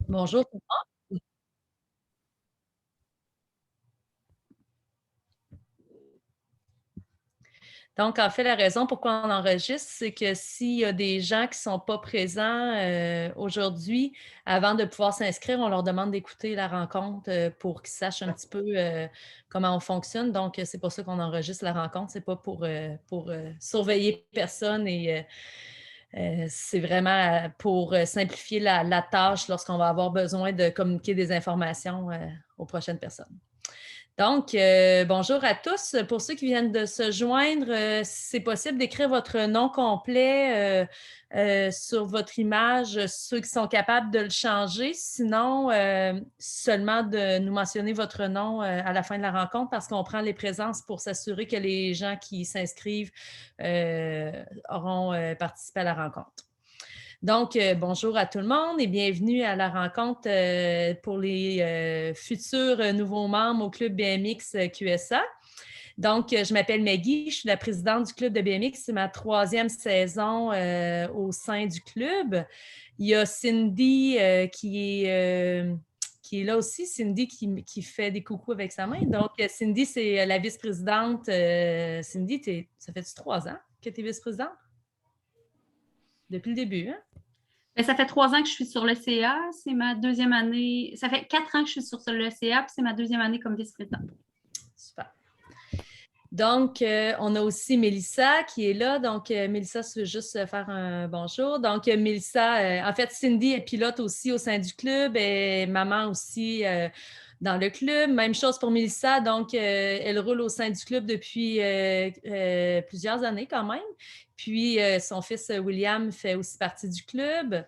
Bonjour tout le monde. Donc, en fait, la raison pourquoi on enregistre, c'est que s'il y a des gens qui ne sont pas présents aujourd'hui, avant de pouvoir s'inscrire, on leur demande d'écouter la rencontre pour qu'ils sachent un petit peu comment on fonctionne. Donc, c'est pour ça qu'on enregistre la rencontre. C'est pas pour surveiller personne et c'est vraiment pour simplifier la tâche lorsqu'on va avoir besoin de communiquer des informations aux prochaines personnes. Donc, bonjour à tous. Pour ceux qui viennent de se joindre, si c'est possible d'écrire votre nom complet sur votre image, ceux qui sont capables de le changer. Sinon, seulement de nous mentionner votre nom à la fin de la rencontre parce qu'on prend les présences pour s'assurer que les gens qui s'inscrivent auront participé à la rencontre. Donc, bonjour à tout le monde et bienvenue à la rencontre pour les futurs nouveaux membres au club BMX QSA. Donc, je m'appelle Maggie, je suis la présidente du club de BMX. C'est ma troisième saison au sein du club. Il y a Cindy qui est là aussi. Cindy qui fait des coucous avec sa main. Donc, Cindy, c'est la vice-présidente. Cindy, ça fait-tu 3 ans que tu es vice-présidente? Depuis le début, hein? Ben, ça fait 3 ans que je suis sur le CA. C'est ma deuxième année. Ça fait 4 ans que je suis sur le CA, puis c'est ma deuxième année comme vice-présidente. Super. Donc, on a aussi Mélissa qui est là. Donc, Mélissa, tu veux juste faire un bonjour. Donc, Mélissa, en fait, Cindy est pilote aussi au sein du club et maman aussi dans le club. Même chose pour Mélissa. Donc, elle roule au sein du club depuis plusieurs années quand même. Puis, son fils William fait aussi partie du club.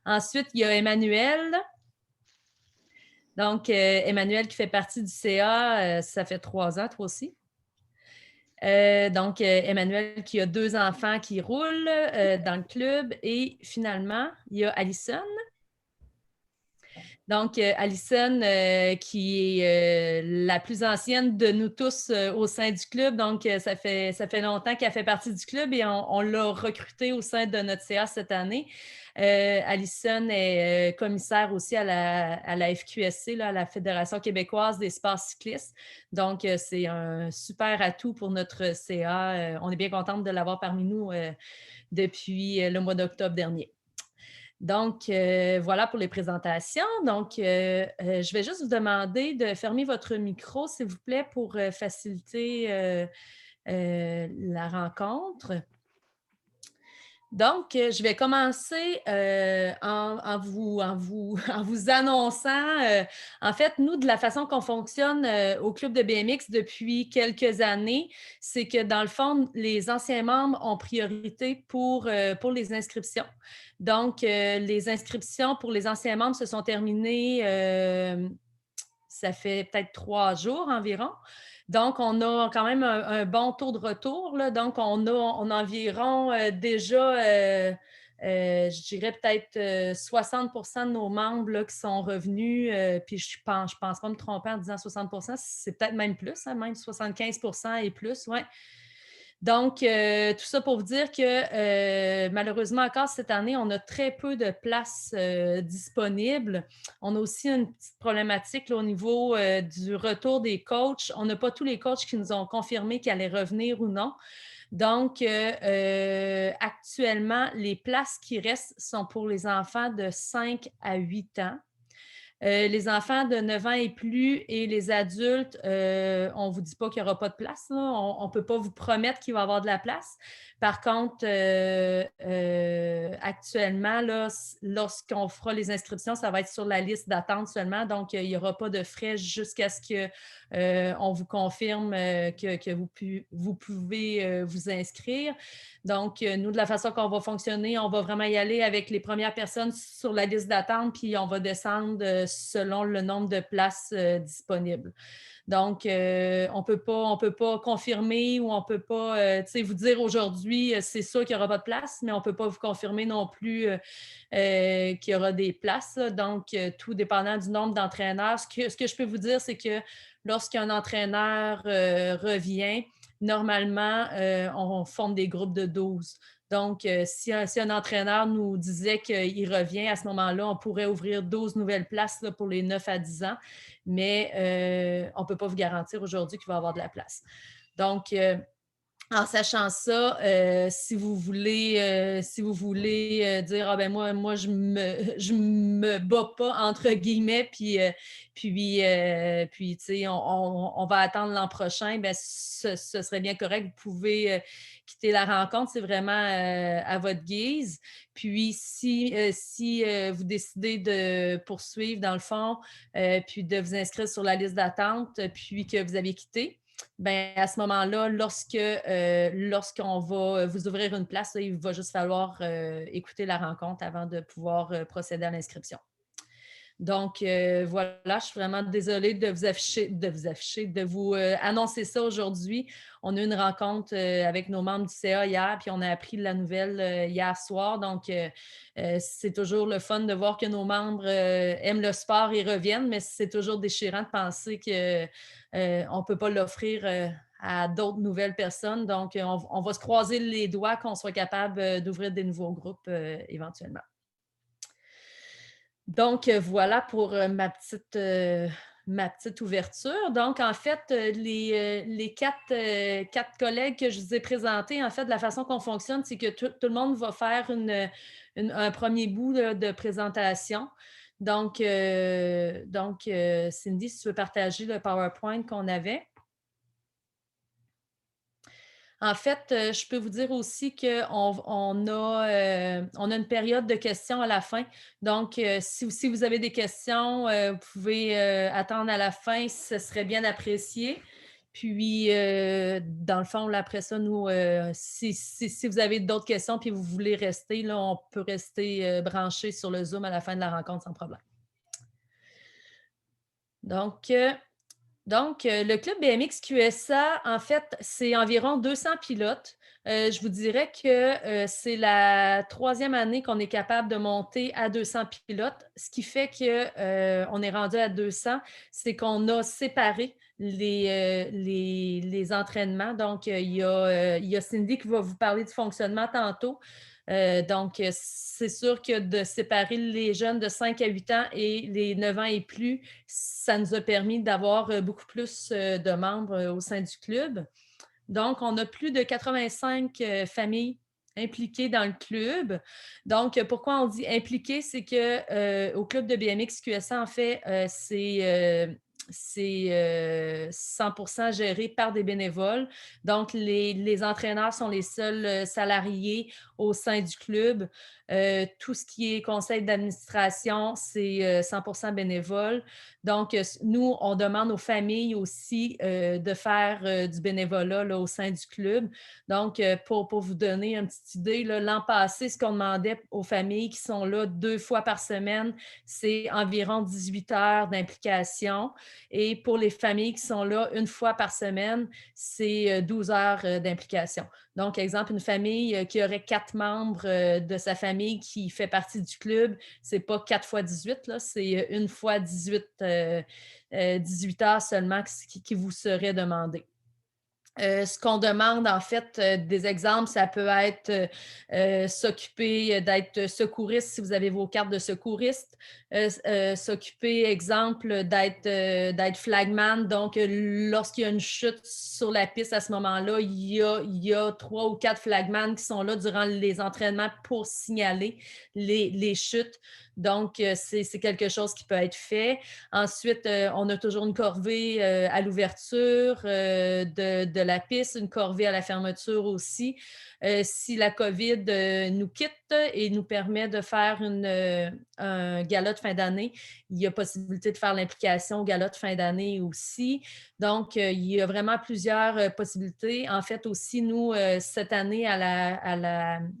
Ensuite, il y a Emmanuel. Donc, Emmanuel qui fait partie du CA, ça fait 3 ans, toi aussi. Donc, Emmanuel qui a 2 enfants qui roulent dans le club. Et finalement, il y a Alison. Donc, Alison, qui est la plus ancienne de nous tous au sein du club. Donc, ça fait longtemps qu'elle fait partie du club et on l'a recrutée au sein de notre CA cette année. Alison est commissaire aussi à la FQSC, là, à la Fédération québécoise des sports cyclistes. Donc, c'est un super atout pour notre CA. On est bien contente de l'avoir parmi nous depuis le mois d'octobre dernier. Donc, voilà pour les présentations. Donc, je vais juste vous demander de fermer votre micro, s'il vous plaît, pour faciliter la rencontre. Donc, je vais commencer en vous annonçant, en fait, nous, de la façon qu'on fonctionne au club de BMX depuis quelques années, c'est que dans le fond, les anciens membres ont priorité pour les inscriptions. Donc, les inscriptions pour les anciens membres se sont terminées, ça fait peut-être 3 jours environ. Donc, on a quand même un bon taux de retour, là. Donc, on a environ déjà, je dirais peut-être 60 de nos membres là, qui sont revenus. Puis, je pense pas me tromper en disant 60 c'est peut-être même plus, hein, même 75 et plus, ouais. Donc, tout ça pour vous dire que malheureusement, encore cette année, on a très peu de places disponibles. On a aussi une petite problématique là, au niveau du retour des coachs. On n'a pas tous les coachs qui nous ont confirmé qu'ils allaient revenir ou non. Donc, actuellement, les places qui restent sont pour les enfants de 5 à 8 ans. Les enfants de 9 ans et plus et les adultes, on ne vous dit pas qu'il n'y aura pas de place, là. On ne peut pas vous promettre qu'il va y avoir de la place. Par contre, actuellement, là, lorsqu'on fera les inscriptions, ça va être sur la liste d'attente seulement. Donc, il n'y aura pas de frais jusqu'à ce qu'on vous confirme que vous pouvez vous inscrire. Donc, nous, de la façon qu'on va fonctionner, on va vraiment y aller avec les premières personnes sur la liste d'attente, puis on va descendre selon le nombre de places disponibles. Donc, on peut pas confirmer ou on peut pas vous dire aujourd'hui, c'est sûr qu'il n'y aura pas de place, mais on ne peut pas vous confirmer non plus qu'il y aura des places. Là. Donc, tout dépendant du nombre d'entraîneurs. Ce que je peux vous dire, c'est que lorsqu'un entraîneur revient, normalement, on forme des groupes de 12. Donc, si un entraîneur nous disait qu'il revient, à ce moment-là, on pourrait ouvrir 12 nouvelles places là, pour les 9 à 10 ans, mais on ne peut pas vous garantir aujourd'hui qu'il va y avoir de la place. Donc, en sachant ça, si vous voulez dire ah ben moi je me bats pas entre guillemets puis tu sais on va attendre l'an prochain, ben ce serait bien correct. Vous pouvez quitter la rencontre, c'est vraiment à votre guise. Puis si vous décidez de poursuivre dans le fond, puis de vous inscrire sur la liste d'attente, puis que vous avez quitté. Ben, à ce moment-là, lorsqu'on va vous ouvrir une place, là, il va juste falloir écouter la rencontre avant de pouvoir procéder à l'inscription. Donc, voilà, je suis vraiment désolée de vous annoncer ça aujourd'hui. On a eu une rencontre avec nos membres du CA hier, puis on a appris la nouvelle hier soir. Donc, c'est toujours le fun de voir que nos membres aiment le sport et reviennent, mais c'est toujours déchirant de penser qu'on ne peut pas l'offrir à d'autres nouvelles personnes. Donc, on va se croiser les doigts qu'on soit capable d'ouvrir des nouveaux groupes éventuellement. Donc, voilà pour ma petite ouverture. Donc, en fait, les quatre collègues que je vous ai présentés, en fait, de la façon qu'on fonctionne, c'est que tout le monde va faire un premier bout là, de présentation. Donc, Cindy, si tu veux partager le PowerPoint qu'on avait. En fait, je peux vous dire aussi qu'on a une période de questions à la fin. Donc, si vous avez des questions, vous pouvez attendre à la fin, ce serait bien apprécié. Puis, dans le fond, là, après ça, nous, si vous avez d'autres questions puis vous voulez rester, là, on peut rester branché sur le Zoom à la fin de la rencontre sans problème. Donc, le club BMX QSA, en fait, c'est environ 200 pilotes. Je vous dirais que c'est la 3e année qu'on est capable de monter à 200 pilotes. Ce qui fait qu'on est rendu à 200, c'est qu'on a séparé les entraînements. Donc, il y a Cindy qui va vous parler du fonctionnement tantôt. Donc, c'est sûr que de séparer les jeunes de 5 à 8 ans et les 9 ans et plus, ça nous a permis d'avoir beaucoup plus de membres au sein du club. Donc, on a plus de 85 familles impliquées dans le club. Donc, pourquoi on dit impliquées? C'est qu'au club de BMX QSA, en fait, c'est 100% géré par des bénévoles. Donc, les entraîneurs sont les seuls salariés au sein du club. Tout ce qui est conseil d'administration, c'est 100% bénévole. Donc, nous, on demande aux familles aussi de faire du bénévolat là, au sein du club. Donc, pour vous donner une petite idée, l'an passé, ce qu'on demandait aux familles qui sont là 2 fois par semaine, c'est environ 18 heures d'implication. Et pour les familles qui sont là 1 fois par semaine, c'est 12 heures d'implication. Donc, exemple, une famille qui aurait 4 membres de sa famille qui fait partie du club, c'est pas 4 fois 18, là, c'est 1 fois 18 heures seulement qui vous serait demandé. Ce qu'on demande, en fait, des exemples, ça peut être s'occuper d'être secouriste si vous avez vos cartes de secouriste, s'occuper, exemple, d'être flagman. Donc, lorsqu'il y a une chute sur la piste à ce moment-là, il y a 3 ou 4 flagman qui sont là durant les entraînements pour signaler les chutes. Donc, c'est quelque chose qui peut être fait. Ensuite, on a toujours une corvée à l'ouverture de la piste, une corvée à la fermeture aussi. Si la COVID nous quitte et nous permet de faire un gala de fin d'année, il y a possibilité de faire l'implication au gala de fin d'année aussi. Donc, il y a vraiment plusieurs possibilités. En fait, aussi, nous, cette année,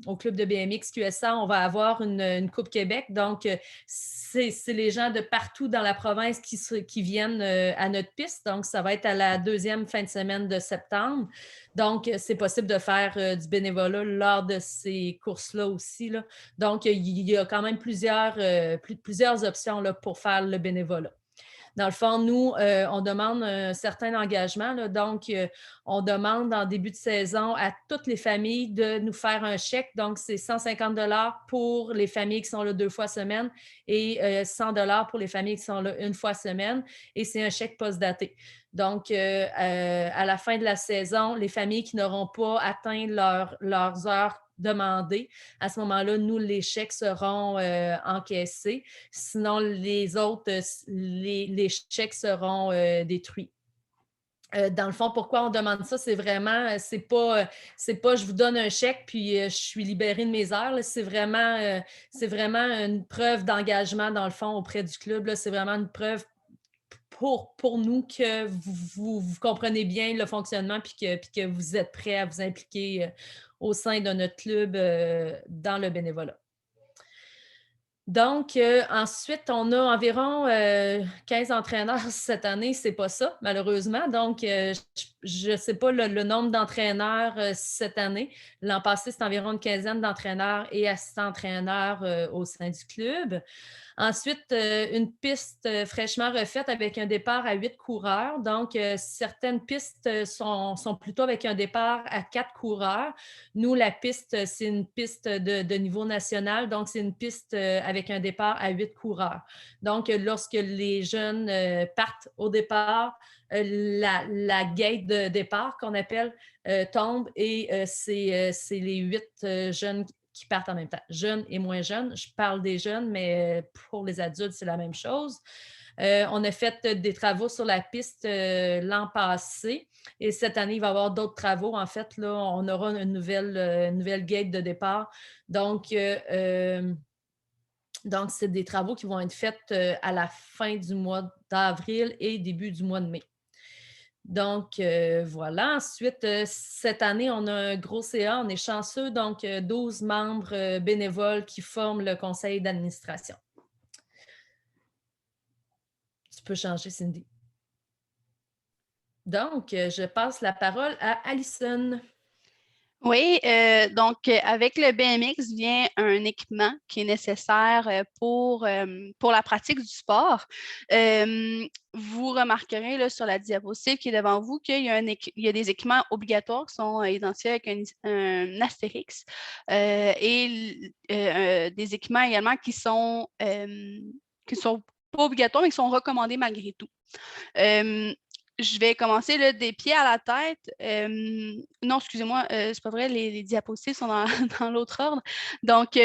au club de BMX QSA, on va avoir une Coupe Québec. Donc, c'est les gens de partout dans la province qui viennent à notre piste. Donc, ça va être à la 2e fin de semaine de septembre. Donc, c'est possible de faire du bénévolat lors de ces courses-là aussi, là. Donc, il y a quand même plusieurs options là, pour faire le bénévolat. Dans le fond, nous, on demande un certain engagement, là, donc on demande en début de saison à toutes les familles de nous faire un chèque. Donc, c'est 150 pour les familles qui sont là 2 fois semaine et 100 pour les familles qui sont là 1 fois semaine. Et c'est un chèque post-daté. Donc, à la fin de la saison, les familles qui n'auront pas atteint leurs heures demandées, à ce moment-là, nous, les chèques seront encaissés. Sinon, les autres, les chèques seront détruits. Dans le fond, pourquoi on demande ça? C'est vraiment, c'est pas je vous donne un chèque puis je suis libérée de mes heures. Là. C'est vraiment une preuve d'engagement, dans le fond, auprès du club. Là. C'est vraiment une preuve pour nous que vous comprenez bien le fonctionnement puis que vous êtes prêts à vous impliquer au sein de notre club dans le bénévolat. Donc, ensuite, on a environ 15 entraîneurs cette année. C'est pas ça, malheureusement. Donc, je ne sais pas le nombre d'entraîneurs cette année. L'an passé, c'est environ une quinzaine d'entraîneurs et assistants-entraîneurs au sein du club. Ensuite, une piste fraîchement refaite avec un départ à 8 coureurs. Donc, certaines pistes sont plutôt avec un départ à 4 coureurs. Nous, la piste, c'est une piste de niveau national. Donc, c'est une piste avec un départ à 8 coureurs. Donc, lorsque les jeunes partent au départ, la gate de départ qu'on appelle tombe et c'est les 8 jeunes qui partent en même temps, jeunes et moins jeunes. Je parle des jeunes, mais pour les adultes, c'est la même chose. On a fait des travaux sur la piste l'an passé et cette année, il va y avoir d'autres travaux. En fait, là, on aura une nouvelle gate de départ. Donc, c'est des travaux qui vont être faits à la fin du mois d'avril et début du mois de mai. Donc, voilà. Ensuite, cette année, on a un gros CA. On est chanceux. Donc, 12 membres bénévoles qui forment le conseil d'administration. Tu peux changer, Cindy. Donc, je passe la parole à Alison. Oui, donc avec le BMX vient un équipement qui est nécessaire pour la pratique du sport. Vous remarquerez là, sur la diapositive qui est devant vous qu'il y a, il y a des équipements obligatoires qui sont identifiés avec un astérix et des équipements également qui sont pas obligatoires mais qui sont recommandés malgré tout. Je vais commencer là, des pieds à la tête. Non, excusez-moi, c'est pas vrai, les diapositives sont dans l'autre ordre. Donc,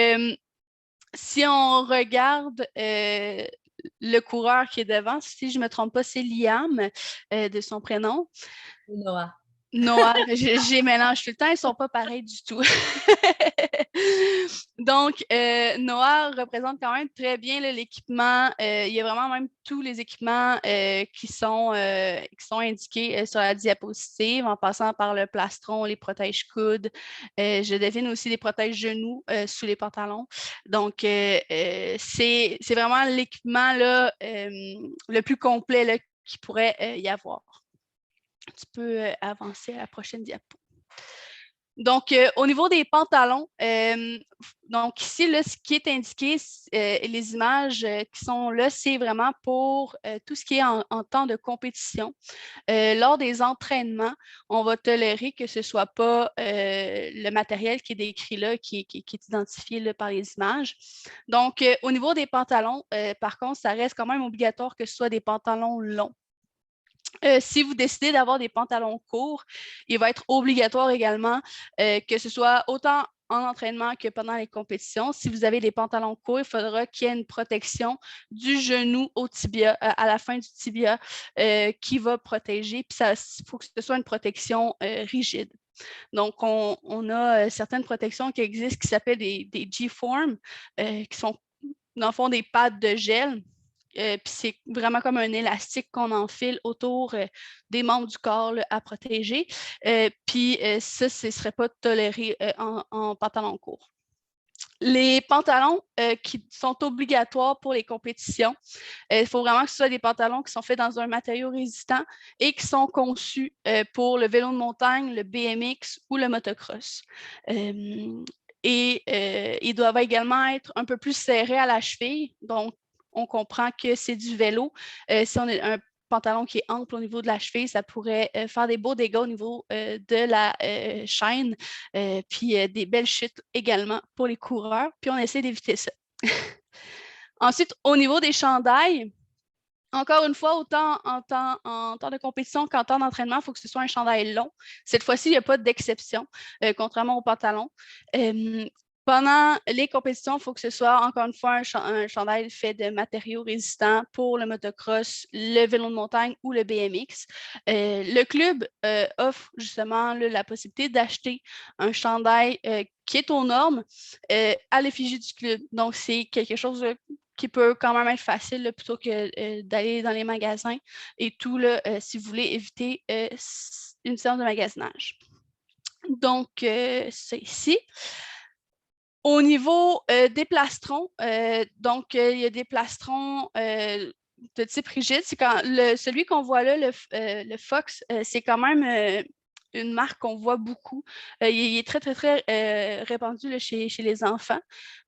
si on regarde le coureur qui est devant, si je ne me trompe pas, c'est Liam de son prénom. Noah. Noah, j'ai mélange tout le temps, ils ne sont pas pareils du tout. Donc, Noah représente quand même très bien là, l'équipement. Il y a vraiment même tous les équipements qui sont indiqués sur la diapositive, en passant par le plastron, les protège-coudes. Je devine aussi les protège-genoux sous les pantalons. Donc, c'est vraiment l'équipement là, le plus complet là, qu'il pourrait y avoir. Tu peux avancer à la prochaine diapo. Donc, au niveau des pantalons, donc ici, là, ce qui est indiqué, les images qui sont là, c'est vraiment pour tout ce qui est en temps de compétition. Lors des entraînements, on va tolérer que ce ne soit pas le matériel qui est décrit là, qui est identifié là, par les images. Donc, au niveau des pantalons, par contre, ça reste quand même obligatoire que ce soit des pantalons longs. Si vous décidez d'avoir des pantalons courts, il va être obligatoire également que ce soit autant en entraînement que pendant les compétitions. Si vous avez des pantalons courts, il faudra qu'il y ait une protection du genou au tibia, à la fin du tibia, qui va protéger. Puis il faut que ce soit une protection rigide. Donc, on a certaines protections qui existent qui s'appellent des G-Form, qui sont, dans le fond, des pads de gel. Puis c'est vraiment comme un élastique qu'on enfile autour des membres du corps là, à protéger. Puis ça, ce ne serait pas toléré en pantalon court. Les pantalons qui sont obligatoires pour les compétitions, il faut vraiment que ce soit des pantalons qui sont faits dans un matériau résistant et qui sont conçus pour le vélo de montagne, le BMX ou le motocross. Et ils doivent également être un peu plus serrés à la cheville. Donc, on comprend que c'est du vélo. Si on a un pantalon qui est ample au niveau de la cheville, ça pourrait faire des beaux dégâts au niveau de la chaîne, puis des belles chutes également pour les coureurs. Puis on essaie d'éviter ça. Ensuite, au niveau des chandails, encore une fois, autant en temps de compétition qu'en temps d'entraînement, il faut que ce soit un chandail long. Cette fois-ci, il n'y a pas d'exception, contrairement au pantalon. Pendant les compétitions, il faut que ce soit, encore une fois, un chandail fait de matériaux résistants pour le motocross, le vélo de montagne ou le BMX. Le club offre justement la possibilité d'acheter un chandail qui est aux normes à l'effigie du club. Donc, c'est quelque chose qui peut quand même être facile là, plutôt que d'aller dans les magasins et tout, là, si vous voulez éviter une séance de magasinage. Donc, c'est ici. Au niveau des plastrons, donc il y a des plastrons de type rigide. C'est celui qu'on voit là, le Fox, c'est quand même une marque qu'on voit beaucoup. Il est très, très, très répandu là, chez les enfants.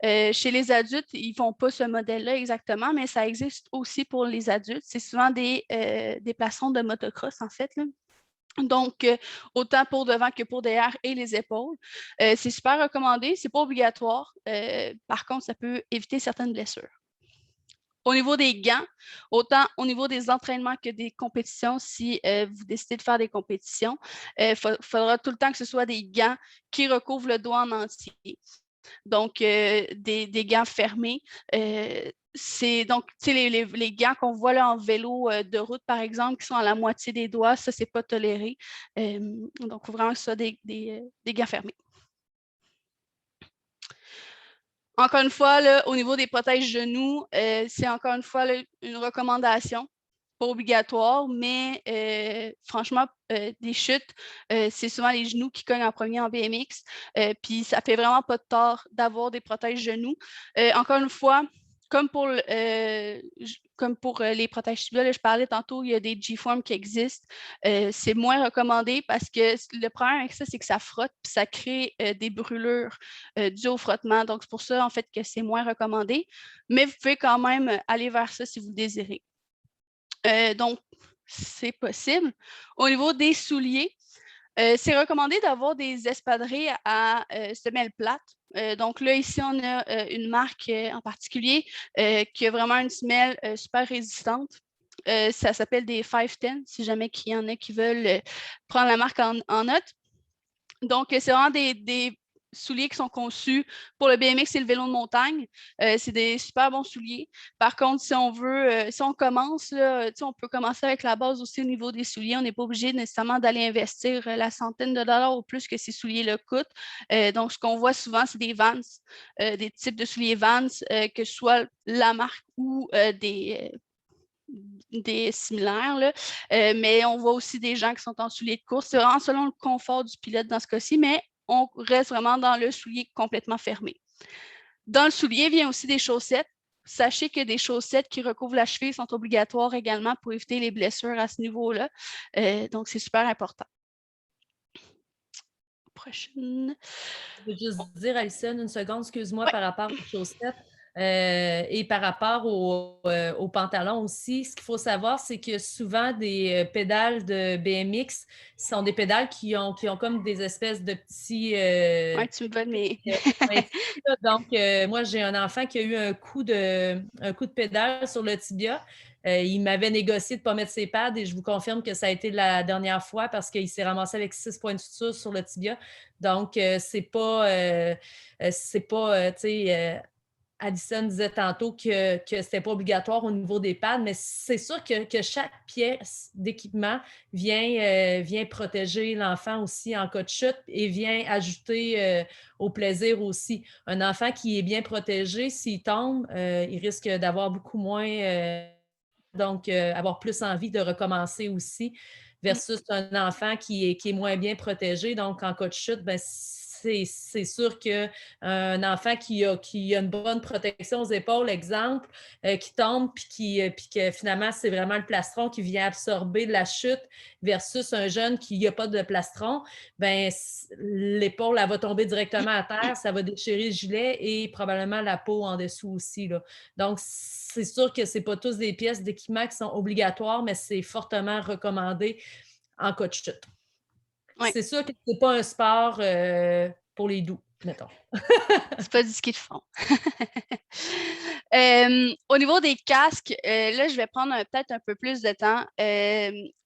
Chez les adultes, ils ne font pas ce modèle-là exactement, mais ça existe aussi pour les adultes. C'est souvent des plastrons de motocross, en fait, là. Donc, autant pour devant que pour derrière et les épaules. C'est super recommandé, ce n'est pas obligatoire. Par contre, ça peut éviter certaines blessures. Au niveau des gants, autant au niveau des entraînements que des compétitions, si vous décidez de faire des compétitions, il faudra tout le temps que ce soit des gants qui recouvrent le doigt en entier. Donc, des gants fermés. C'est donc, tu sais, les gants qu'on voit là en vélo de route, par exemple, qui sont à la moitié des doigts, ça, c'est pas toléré. Donc, il faut vraiment que ce soit des gants fermés. Encore une fois, là, au niveau des protèges genoux, c'est encore une fois là, une recommandation, pas obligatoire, mais franchement, des chutes, c'est souvent les genoux qui cognent en premier en BMX, puis ça fait vraiment pas de tort d'avoir des protèges genoux. Encore une fois, comme pour les protèges tibias, je parlais tantôt, il y a des G-form qui existent. C'est moins recommandé parce que le problème avec ça, c'est que ça frotte puis ça crée des brûlures dues au frottement. Donc, c'est pour ça, en fait, que c'est moins recommandé. Mais vous pouvez quand même aller vers ça si vous le désirez. Donc, c'est possible. Au niveau des souliers, c'est recommandé d'avoir des espadrilles à semelle plate. Donc là, ici, on a une marque en particulier qui a vraiment une semelle super résistante. Ça s'appelle des 510, si jamais il y en a qui veulent prendre la marque en note. Donc, c'est vraiment des souliers qui sont conçus pour le BMX et le vélo de montagne. C'est des super bons souliers. Par contre, si on veut, si on commence, là, on peut commencer avec la base aussi au niveau des souliers. On n'est pas obligé nécessairement d'aller investir la centaine de dollars ou plus que ces souliers-là coûtent. Donc, ce qu'on voit souvent, c'est des Vans, des types de souliers Vans, que ce soit la marque ou des similaires, là. Mais on voit aussi des gens qui sont en souliers de course. C'est vraiment selon le confort du pilote dans ce cas-ci, mais on reste vraiment dans le soulier complètement fermé. Dans le soulier, vient aussi des chaussettes. Sachez que des chaussettes qui recouvrent la cheville sont obligatoires également pour éviter les blessures à ce niveau-là. Donc, c'est super important. Prochaine. Je veux juste dire, Alison, une seconde, excuse-moi, ouais. Par rapport aux chaussettes et par rapport aux pantalons aussi. Ce qu'il faut savoir, c'est que souvent, des pédales de BMX sont des pédales qui ont comme des espèces de petits... Oui, tu me donnes mes... Donc, moi, j'ai un enfant qui a eu un coup de pédale sur le tibia. Il m'avait négocié de ne pas mettre ses pads et je vous confirme que ça a été la dernière fois parce qu'il s'est ramassé avec 6 points de suture sur le tibia. Donc, c'est pas, tu sais, Alison disait tantôt que ce n'était pas obligatoire au niveau des pads, mais c'est sûr que chaque pièce d'équipement vient protéger l'enfant aussi en cas de chute et vient ajouter au plaisir aussi. Un enfant qui est bien protégé, s'il tombe, il risque d'avoir beaucoup moins, donc avoir plus envie de recommencer aussi, versus un enfant qui est moins bien protégé. Donc, en cas de chute, ben, c'est sûr qu'un enfant qui a une bonne protection aux épaules, exemple, qui tombe, puis que finalement, c'est vraiment le plastron qui vient absorber de la chute versus un jeune qui n'a pas de plastron, ben l'épaule, elle va tomber directement à terre, ça va déchirer le gilet et probablement la peau en dessous aussi, là. Donc, c'est sûr que ce n'est pas tous des pièces d'équipement qui sont obligatoires, mais c'est fortement recommandé en cas de chute. Ouais. C'est sûr que ce n'est pas un sport pour les doux, mettons. C'est pas du ski de fond. Au niveau des casques, là, je vais prendre peut-être un peu plus de temps.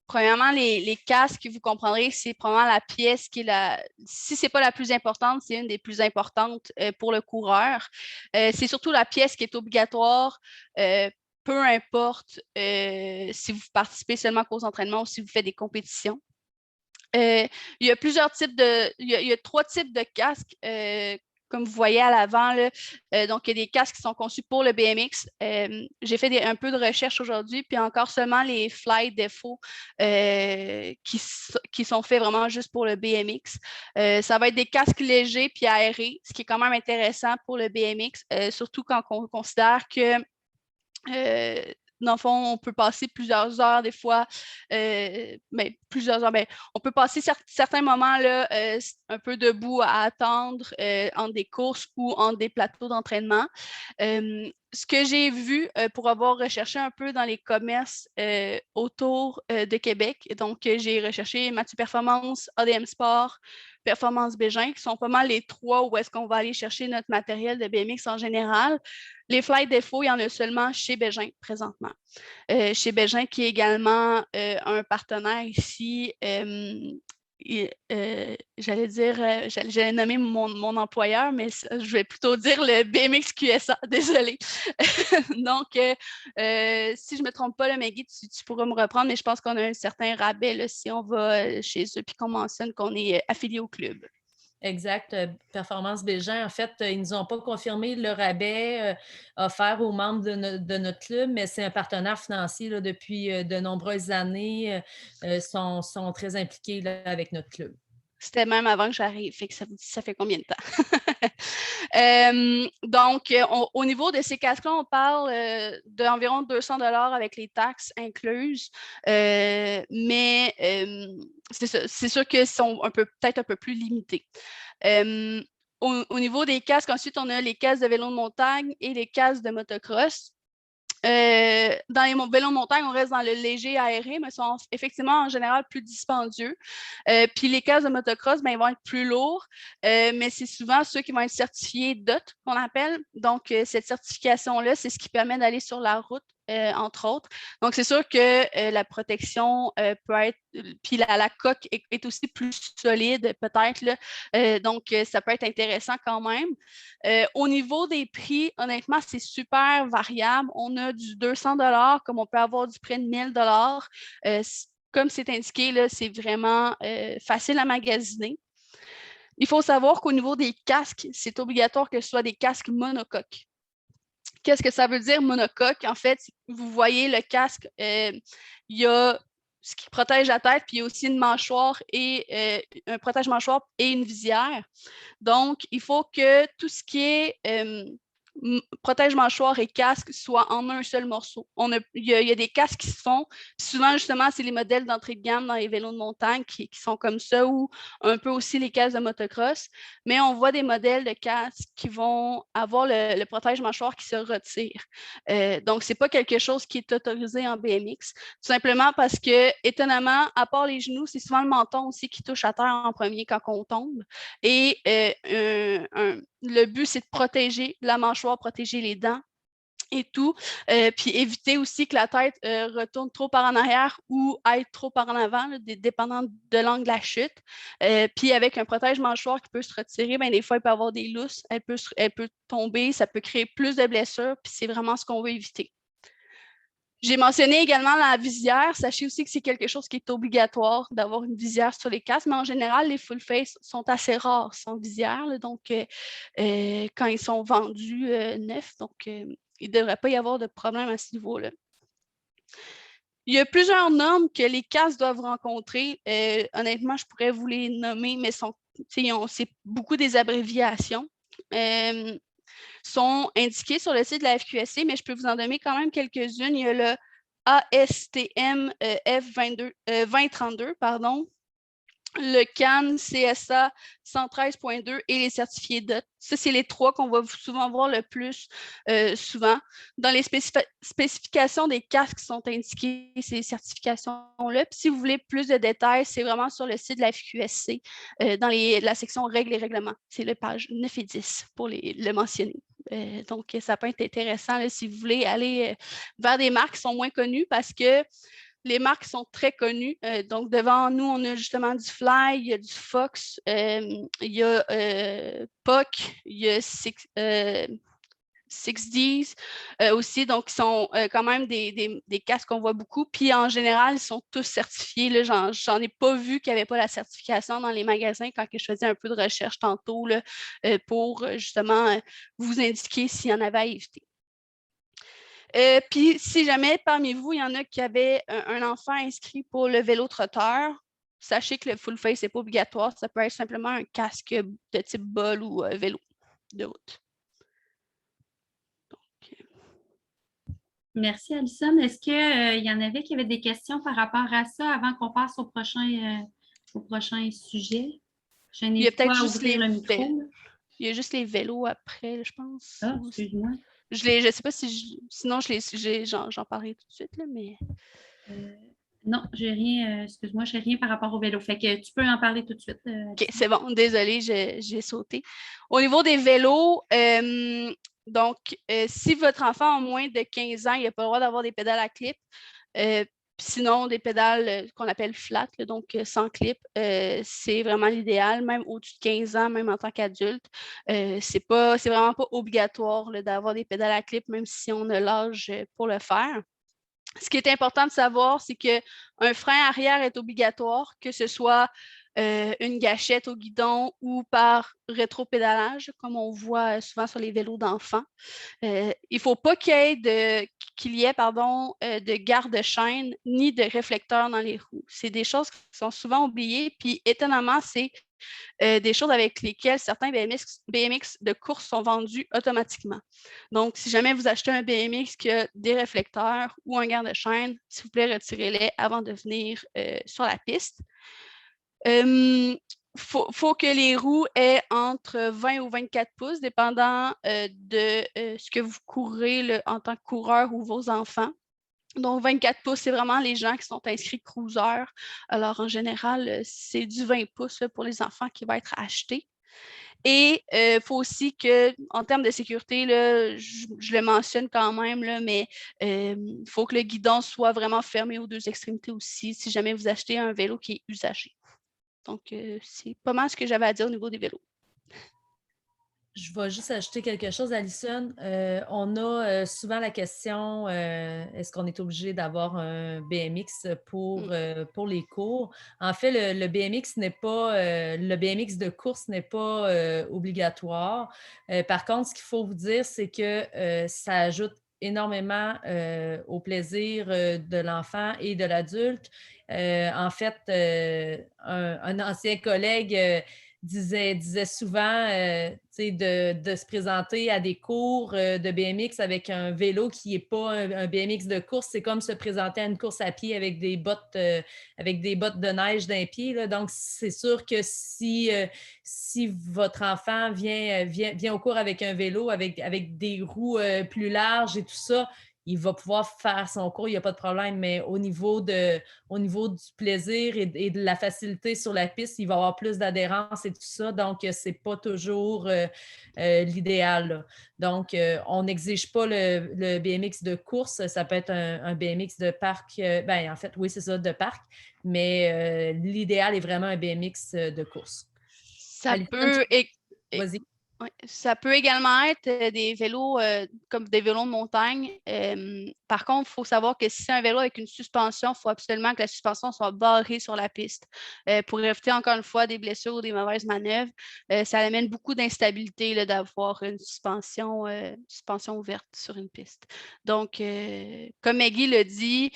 Premièrement, les casques, vous comprendrez, c'est probablement la pièce qui est si ce n'est pas la plus importante, c'est une des plus importantes pour le coureur. C'est surtout la pièce qui est obligatoire, peu importe si vous participez seulement qu'aux entraînements ou si vous faites des compétitions. Il y a plusieurs types il y a 3 types de casques. Comme vous voyez à l'avant, donc il y a des casques qui sont conçus pour le BMX. J'ai fait un peu de recherche aujourd'hui, puis encore seulement les Fly Défaut qui sont faits vraiment juste pour le BMX. Ça va être des casques légers puis aérés, ce qui est quand même intéressant pour le BMX, surtout quand on considère que dans le fond, on peut passer plusieurs heures des fois, on peut passer certains moments là, un peu debout à attendre entre des courses ou entre des plateaux d'entraînement. Ce que j'ai vu pour avoir recherché un peu dans les commerces autour de Québec, donc j'ai recherché Mathieu Performance, ADM Sport, Performance Bégin, qui sont pas mal les 3 où est-ce qu'on va aller chercher notre matériel de BMX en général. Les Fly Défaut, il y en a seulement chez Bégin présentement. Chez Bégin, qui est également un partenaire ici. J'allais nommer mon employeur, mais je vais plutôt dire le BMX QSA, désolé. Donc, si je ne me trompe pas, Maggie, tu pourras me reprendre, mais je pense qu'on a un certain rabais là, si on va chez eux et qu'on mentionne qu'on est affilié au club. Exact. Performance Bégin, en fait, ils ne nous ont pas confirmé le rabais offert aux membres de notre club, mais c'est un partenaire financier là, depuis de nombreuses années. Sont très impliqués là, avec notre club. C'était même avant que j'arrive, fait que ça fait combien de temps? Donc, au niveau de ces casques-là, on parle d'environ 200 $ avec les taxes incluses, mais c'est sûr qu'ils sont peut-être un peu plus limités. Au niveau des casques, ensuite, on a les casques de vélo de montagne et les casques de motocross. Dans les vélos de montagne, on reste dans le léger aéré, mais sont effectivement en général plus dispendieux. Puis les casques de motocross, ils vont être plus lourds, mais c'est souvent ceux qui vont être certifiés DOT, qu'on appelle. Donc, cette certification-là, c'est ce qui permet d'aller sur la route, entre autres. Donc, c'est sûr que la protection peut être, puis la coque est aussi plus solide, peut-être. Donc, ça peut être intéressant quand même. Au niveau des prix, honnêtement, c'est super variable. On a du 200 $, comme on peut avoir du près de 1000 $. Comme c'est indiqué, là, c'est vraiment facile à magasiner. Il faut savoir qu'au niveau des casques, c'est obligatoire que ce soit des casques monocoques. Qu'est-ce que ça veut dire, monocoque? En fait, vous voyez le casque, il y a ce qui protège la tête, puis il y a aussi une mâchoire et un protège-mâchoire et une visière. Donc, il faut que tout ce qui est protège-mâchoire et casque soit en un seul morceau. Il y a des casques qui se font. Souvent, justement, c'est les modèles d'entrée de gamme dans les vélos de montagne qui sont comme ça, ou un peu aussi les casques de motocross. Mais on voit des modèles de casques qui vont avoir le protège-mâchoire qui se retire. Donc, ce n'est pas quelque chose qui est autorisé en BMX, tout simplement parce que, étonnamment, à part les genoux, c'est souvent le menton aussi qui touche à terre en premier quand on tombe. Et le but, c'est de protéger la mâchoire, protéger les dents et tout, puis éviter aussi que la tête retourne trop par en arrière ou aille trop par en avant, là, dépendant de l'angle de la chute. Puis avec un protège-mâchoire qui peut se retirer, des fois, il peut avoir des lousses, elle peut tomber, ça peut créer plus de blessures, puis c'est vraiment ce qu'on veut éviter. J'ai mentionné également la visière. Sachez aussi que c'est quelque chose qui est obligatoire d'avoir une visière sur les casques, mais en général, les full face sont assez rares sans visière. Là, donc, quand ils sont vendus neufs, donc il ne devrait pas y avoir de problème à ce niveau-là. Il y a plusieurs normes que les casques doivent rencontrer. Honnêtement, je pourrais vous les nommer, mais sont c'est beaucoup des abréviations, sont indiquées sur le site de la FQSC, mais je peux vous en donner quand même quelques-unes. Il y a le ASTM F2032, pardon, le CAN CSA 113.2 et les certifiés DOT. Ça, c'est les 3 qu'on va souvent voir le plus souvent. Dans les spécifications des casques qui sont indiquées, ces certifications-là. Puis si vous voulez plus de détails, c'est vraiment sur le site de la FQSC, dans la section règles et règlements. C'est les pages 9 et 10 pour le mentionner. Donc, ça peut être intéressant là, si vous voulez aller vers des marques qui sont moins connues parce que les marques sont très connues. Donc, devant nous, on a justement du Fly, il y a du Fox, il y a POC, il y a 6Ds aussi. Donc, ils sont quand même des casques qu'on voit beaucoup. Puis, en général, ils sont tous certifiés. Là, j'en ai pas vu qu'il n'y avait pas la certification dans les magasins quand je faisais un peu de recherche tantôt là, pour justement vous indiquer s'il y en avait à éviter. Puis, si jamais parmi vous, il y en a qui avaient un enfant inscrit pour le vélo trotteur, sachez que le full face n'est pas obligatoire. Ça peut être simplement un casque de type bol ou vélo de route. Merci, Alison. Est-ce qu'il y en avait qui avaient des questions par rapport à ça avant qu'on passe au prochain sujet? Il y a peut-être juste le micro. Il y a juste les vélos après, je pense. Ah, excuse-moi. Je ne sais pas si sinon j'en parlerai tout de suite, là, mais. Non, j'ai rien, excuse-moi, j'ai rien par rapport au vélo. Fait que tu peux en parler tout de suite. OK, c'est bon. Désolée, j'ai sauté. Au niveau des vélos, donc, si votre enfant a moins de 15 ans, il n'a pas le droit d'avoir des pédales à clip. Sinon, des pédales qu'on appelle flat, là, donc sans clip, c'est vraiment l'idéal, même au-dessus de 15 ans, même en tant qu'adulte. C'est vraiment pas obligatoire là, d'avoir des pédales à clip, même si on a l'âge pour le faire. Ce qui est important de savoir, c'est qu'un frein arrière est obligatoire, que ce soit une gâchette au guidon ou par rétropédalage, comme on voit souvent sur les vélos d'enfants. Il ne faut pas qu'il y ait de garde-chaîne ni de réflecteur dans les roues. C'est des choses qui sont souvent oubliées, puis étonnamment, c'est des choses avec lesquelles certains BMX de course sont vendus automatiquement. Donc, si jamais vous achetez un BMX qui a des réflecteurs ou un garde-chaîne, s'il vous plaît, retirez-les avant de venir sur la piste. Faut que les roues aient entre 20 ou 24 pouces, dépendant de ce que vous courez en tant que coureur ou vos enfants. Donc, 24 pouces, c'est vraiment les gens qui sont inscrits cruiser. Alors, en général, c'est du 20 pouces là, pour les enfants qui va être acheté. Et il faut aussi que, en termes de sécurité, là, je le mentionne quand même, là, mais il faut que le guidon soit vraiment fermé aux 2 extrémités aussi, si jamais vous achetez un vélo qui est usagé. Donc, c'est pas mal ce que j'avais à dire au niveau des vélos. Je vais juste ajouter quelque chose, Alison. On a souvent la question, est-ce qu'on est obligé d'avoir un BMX pour les cours? En fait, le BMX n'est pas, le BMX de course n'est pas obligatoire. Par contre, ce qu'il faut vous dire, c'est que ça ajoute énormément au plaisir de l'enfant et de l'adulte. En fait, un ancien collègue disait souvent de se présenter à des cours de BMX avec un vélo qui n'est pas un BMX de course. C'est comme se présenter à une course à pied avec des bottes de neige d'un pied. Là. Donc, c'est sûr que si votre enfant vient au cours avec un vélo, avec des roues plus larges et tout ça, il va pouvoir faire son cours, il n'y a pas de problème, mais au niveau du plaisir et de la facilité sur la piste, il va y avoir plus d'adhérence et tout ça, donc ce n'est pas toujours l'idéal. Là. Donc, on n'exige pas le BMX de course, ça peut être un BMX de parc, en fait, oui, c'est ça, de parc, mais l'idéal est vraiment un BMX de course. Ça peut... Vas-y. Oui, ça peut également être des vélos comme des vélos de montagne. Par contre, il faut savoir que si c'est un vélo avec une suspension, il faut absolument que la suspension soit barrée sur la piste pour éviter encore une fois des blessures ou des mauvaises manœuvres. Ça amène beaucoup d'instabilité d'avoir une suspension ouverte sur une piste. Donc, comme Maggie l'a dit,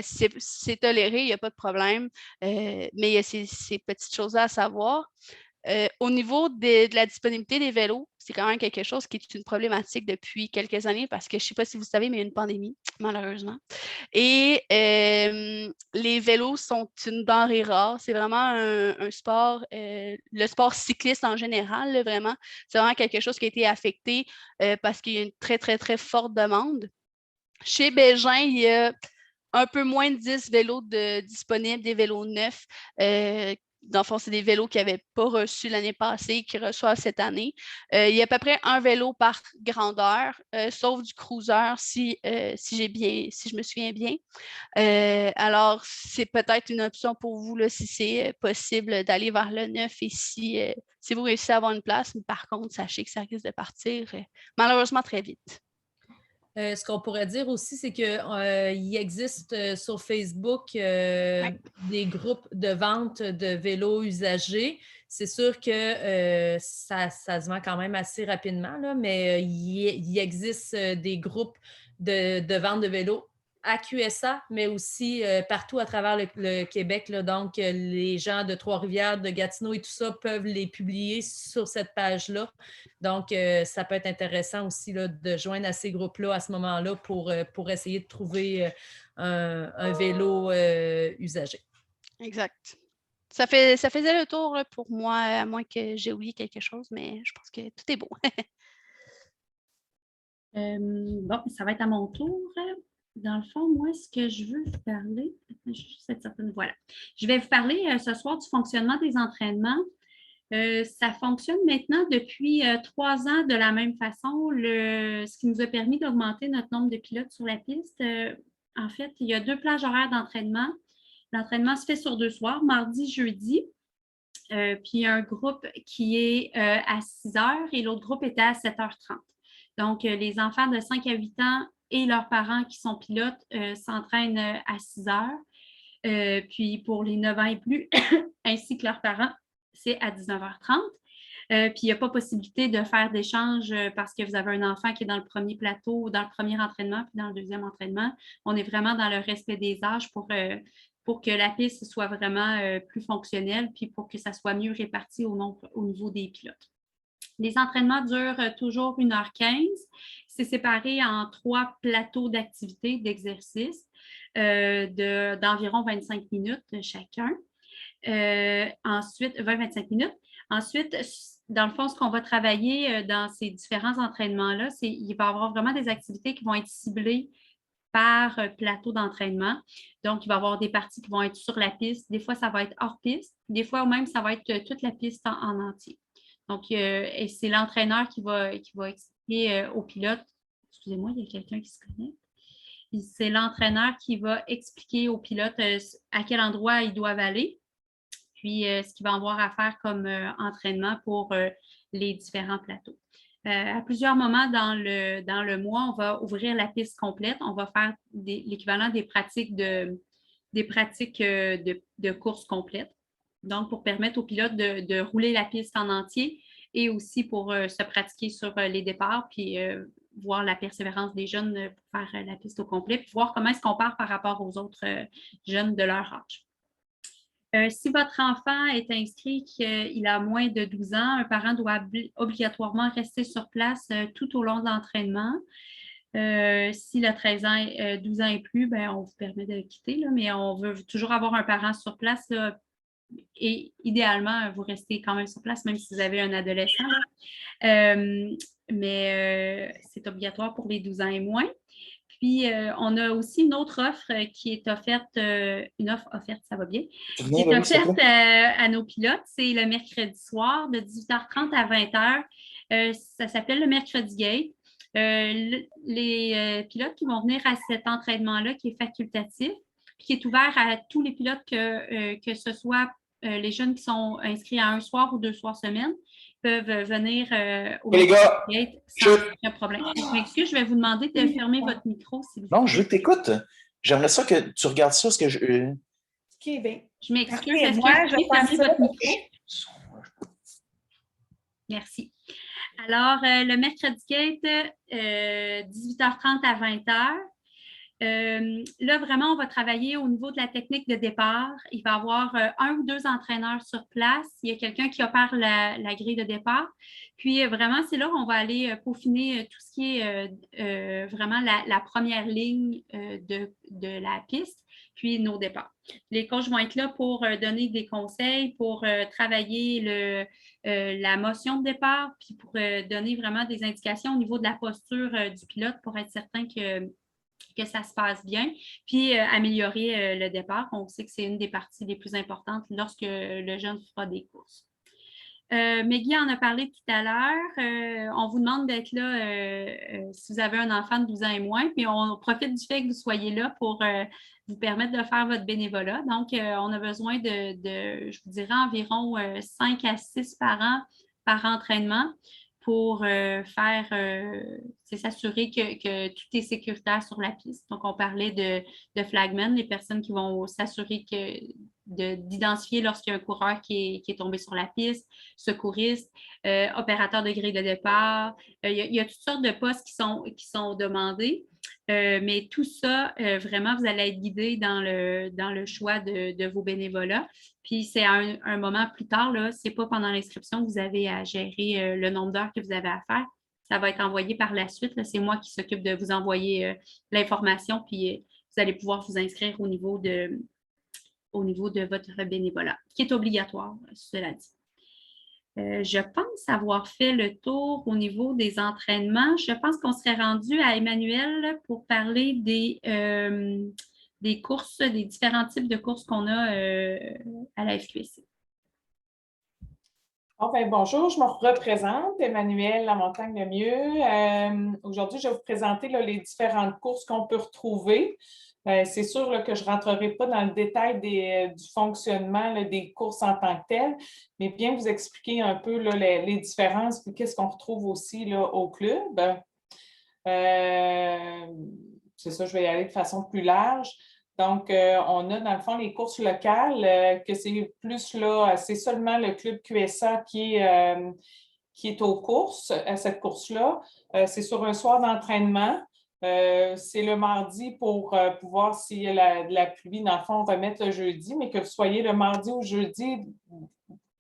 c'est toléré, il n'y a pas de problème, mais il y a ces petites choses-là à savoir. Au niveau de la disponibilité des vélos, c'est quand même quelque chose qui est une problématique depuis quelques années parce que je ne sais pas si vous savez, mais il y a une pandémie, malheureusement. Et les vélos sont une denrée rare. C'est vraiment un sport, le sport cycliste en général, là, vraiment, c'est vraiment quelque chose qui a été affecté parce qu'il y a une très, très, très forte demande. Chez Bégin, il y a un peu moins de 10 vélos disponibles, des vélos neufs. Dans le fond, c'est des vélos qui n'avaient pas reçu l'année passée, qui reçoivent cette année. Il y a à peu près un vélo par grandeur, sauf du cruiser, si je me souviens bien. Alors, c'est peut-être une option pour vous là, si c'est possible d'aller vers le neuf et si vous réussissez à avoir une place. Mais par contre, sachez que ça risque de partir malheureusement très vite. Ce qu'on pourrait dire aussi, c'est qu'il existe sur Facebook des groupes de vente de vélos usagés. C'est sûr que ça se vend quand même assez rapidement, là, mais il existe des groupes de vente de vélos à QSA, mais aussi partout à travers le Québec. Là. Donc, les gens de Trois-Rivières, de Gatineau et tout ça peuvent les publier sur cette page-là. Donc, ça peut être intéressant aussi là, de joindre à ces groupes-là à ce moment-là pour essayer de trouver un vélo usagé. Exact. Ça faisait le tour là, pour moi, à moins que j'ai oublié quelque chose, mais je pense que tout est beau. Bon, ça va être à mon tour. Dans le fond, moi, ce que je veux vous parler, voilà. Je vais vous parler ce soir du fonctionnement des entraînements. Ça fonctionne maintenant depuis 3 ans de la même façon, ce qui nous a permis d'augmenter notre nombre de pilotes sur la piste. En fait, il y a 2 plages horaires d'entraînement. L'entraînement se fait sur 2 soirs, mardi, jeudi. Puis il y a un groupe qui est à 6 heures et l'autre groupe était à 7h30. Donc, les enfants de 5 à 8 ans et leurs parents qui sont pilotes s'entraînent à 6 heures. Puis pour les 9 ans et plus, ainsi que leurs parents, c'est à 19h30. Puis il n'y a pas possibilité de faire d'échange parce que vous avez un enfant qui est dans le premier plateau, dans le premier entraînement, puis dans le deuxième entraînement. On est vraiment dans le respect des âges pour que la piste soit vraiment plus fonctionnelle, puis pour que ça soit mieux réparti au niveau des pilotes. Les entraînements durent toujours 1h15. C'est séparé en 3 plateaux d'activité, d'exercice d'environ 25 minutes chacun. Ensuite, 20-25 minutes. Ensuite, dans le fond, ce qu'on va travailler dans ces différents entraînements-là, c'est qu'il va y avoir vraiment des activités qui vont être ciblées par plateau d'entraînement. Donc, il va y avoir des parties qui vont être sur la piste. Des fois, ça va être hors piste. Des fois, même, ça va être toute la piste en entier. Donc, c'est l'entraîneur qui va expliquer au pilote. Excusez-moi, il y a quelqu'un qui se connecte. C'est l'entraîneur qui va expliquer au pilote à quel endroit ils doivent aller, puis ce qu'ils vont avoir à faire comme entraînement pour les différents plateaux. À plusieurs moments dans le mois, on va ouvrir la piste complète. On va faire l'équivalent des pratiques de course complète. Donc, pour permettre aux pilotes de rouler la piste en entier et aussi pour se pratiquer sur les départs, puis voir la persévérance des jeunes pour faire la piste au complet, puis voir comment est-ce qu'on part par rapport aux autres jeunes de leur âge. Si votre enfant est inscrit qu'il a moins de 12 ans, un parent doit obligatoirement rester sur place tout au long de l'entraînement. S'il a 13 ans, 12 ans et plus, ben, on vous permet de quitter, là, mais on veut toujours avoir un parent sur place. Là, et idéalement, vous restez quand même sur place, même si vous avez un adolescent. Mais c'est obligatoire pour les 12 ans et moins. Puis, on a aussi une autre offre qui est offerte, une offre offerte, ça va bien, qui est offerte à nos pilotes. C'est le mercredi soir de 18h30 à 20h. Ça s'appelle le Mercredi Gate. Les pilotes qui vont venir à cet entraînement-là, qui est facultatif, puis qui est ouvert à tous les pilotes, que ce soit les jeunes qui sont inscrits à un soir ou 2 soirs semaine, peuvent venir au Gate sans aucun problème. Je m'excuse, je vais vous demander de fermer votre micro, s'il vous plaît. Non, je t'écoute. J'aimerais ça que tu regardes ça, parce que je... OK, bien. Je m'excuse, est-ce que vous pouvez fermer votre micro? Merci. Alors, le Mercredi Gate, 18h30 à 20h. Là, vraiment, on va travailler au niveau de la technique de départ. Il va y avoir 1 ou 2 entraîneurs sur place. Il y a quelqu'un qui opère la grille de départ. Puis, vraiment, c'est là qu'on va aller peaufiner tout ce qui est vraiment la première ligne de la piste, puis nos départs. Les coachs vont être là pour donner des conseils, pour travailler la motion de départ, puis pour donner vraiment des indications au niveau de la posture du pilote pour être certain que ça se passe bien, puis améliorer le départ. On sait que c'est une des parties les plus importantes lorsque le jeune fera des courses. Meggy en a parlé tout à l'heure. On vous demande d'être là si vous avez un enfant de 12 ans et moins, puis on profite du fait que vous soyez là pour vous permettre de faire votre bénévolat. Donc, on a besoin je vous dirais, environ 5 à 6 parents par entraînement pour s'assurer que tout est sécuritaire sur la piste. Donc, on parlait de flagmen, les personnes qui vont s'assurer d'identifier lorsqu'il y a un coureur qui est tombé sur la piste, secouriste, opérateur de grille de départ. Il y a toutes sortes de postes qui sont demandés. Mais tout ça, vraiment, vous allez être guidé dans le choix de vos bénévolats. Puis c'est à un moment plus tard, ce n'est pas pendant l'inscription que vous avez à gérer le nombre d'heures que vous avez à faire. Ça va être envoyé par la suite. C'est moi qui s'occupe de vous envoyer l'information, puis vous allez pouvoir vous inscrire au niveau de votre bénévolat, qui est obligatoire, cela dit. Je pense avoir fait le tour au niveau des entraînements. Je pense qu'on serait rendu à Emmanuel pour parler des courses, des différents types de courses qu'on a à la FQSC. Bonjour, je me représente, Emmanuelle Lamontagne-Lemieux. Aujourd'hui, je vais vous présenter les différentes courses qu'on peut retrouver. C'est sûr que je ne rentrerai pas dans le détail du fonctionnement des courses en tant que telles, mais bien vous expliquer un peu les différences et qu'est-ce qu'on retrouve aussi au club. C'est ça, je vais y aller de façon plus large. Donc, on a dans le fond les courses locales, que c'est plus c'est seulement le club QSA qui est aux courses, à cette course-là. C'est sur un soir d'entraînement. C'est le mardi pour pouvoir, s'il y a de la pluie, dans le fond, remettre le jeudi, mais que vous soyez le mardi ou jeudi,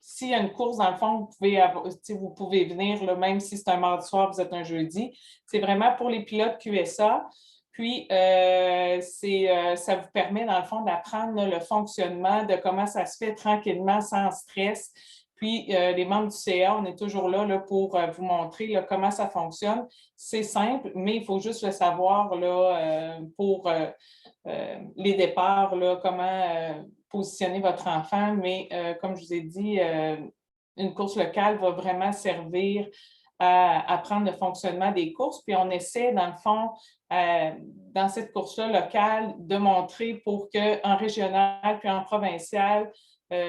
s'il y a une course, dans le fond, vous pouvez venir, même si c'est un mardi soir, vous êtes un jeudi. C'est vraiment pour les pilotes QSA. Puis, ça vous permet, dans le fond, d'apprendre le fonctionnement, de comment ça se fait tranquillement, sans stress. Puis, les membres du CA, on est toujours là pour vous montrer comment ça fonctionne. C'est simple, mais il faut juste le savoir pour les départs, comment positionner votre enfant. Mais comme je vous ai dit, une course locale va vraiment servir à apprendre le fonctionnement des courses. Puis, on essaie, dans le fond, dans cette course-là locale, de montrer pour qu'en régional puis en provincial,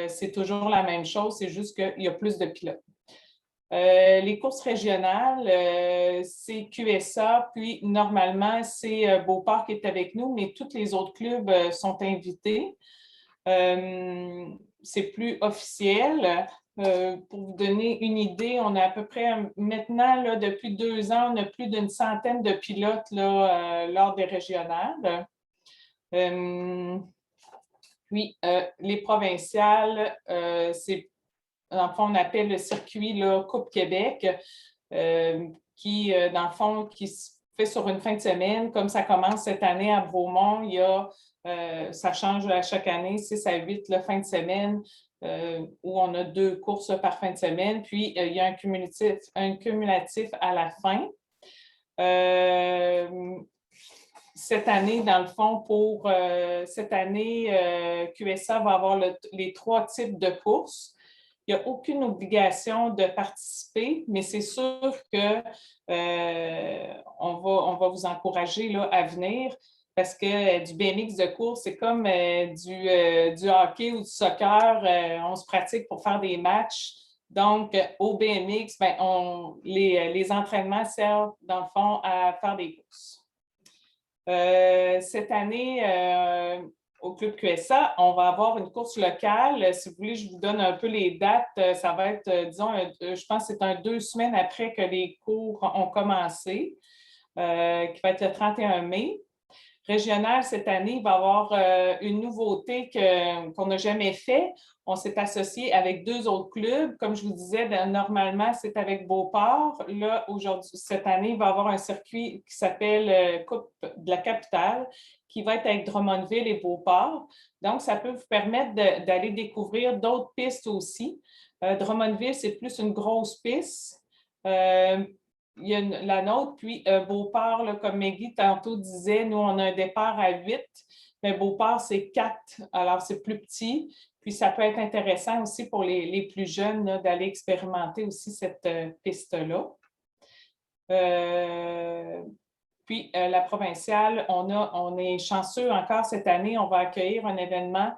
c'est toujours la même chose, c'est juste qu'il y a plus de pilotes. Les courses régionales, c'est QSA, puis normalement, c'est Beauport qui est avec nous, mais tous les autres clubs sont invités. C'est plus officiel. Pour vous donner une idée, on a à peu près maintenant, depuis 2 ans, on a plus d'une centaine de pilotes lors des régionales. Puis, les provinciales, c'est, dans le fond, on appelle le circuit Coupe Québec, qui, dans le fond, qui se fait sur une fin de semaine. Comme ça commence cette année à Bromont, ça change à chaque année, 6 à 8 fin de semaine, où on a 2 courses par fin de semaine. Puis, il y a un cumulatif à la fin. Cette année, dans le fond, cette année, QSA va avoir les 3 types de courses. Il n'y a aucune obligation de participer, mais c'est sûr que on va vous encourager à venir parce que du BMX de course, c'est comme du hockey ou du soccer. On se pratique pour faire des matchs. Donc, au BMX, les entraînements servent, dans le fond, à faire des courses. Cette année, au Club QSA, on va avoir une course locale. Si vous voulez, je vous donne un peu les dates. Ça va être, disons, je pense que c'est 2 semaines après que les cours ont commencé, qui va être le 31 mai. régional, cette année, il va y avoir une nouveauté qu'on n'a jamais fait. On s'est associé avec 2 autres clubs. Comme je vous disais, normalement, c'est avec Beauport. Là, aujourd'hui, cette année, il va y avoir un circuit qui s'appelle Coupe de la Capitale, qui va être avec Drummondville et Beauport. Donc, ça peut vous permettre d'aller découvrir d'autres pistes aussi. Drummondville, c'est plus une grosse piste. Il y a la nôtre, puis Beauport, là, comme Maggie tantôt disait, nous, on a un départ à 8, mais Beauport, c'est 4, alors c'est plus petit. Puis ça peut être intéressant aussi pour les plus jeunes d'aller expérimenter aussi cette piste-là. Puis la provinciale, on est chanceux encore cette année, on va accueillir un événement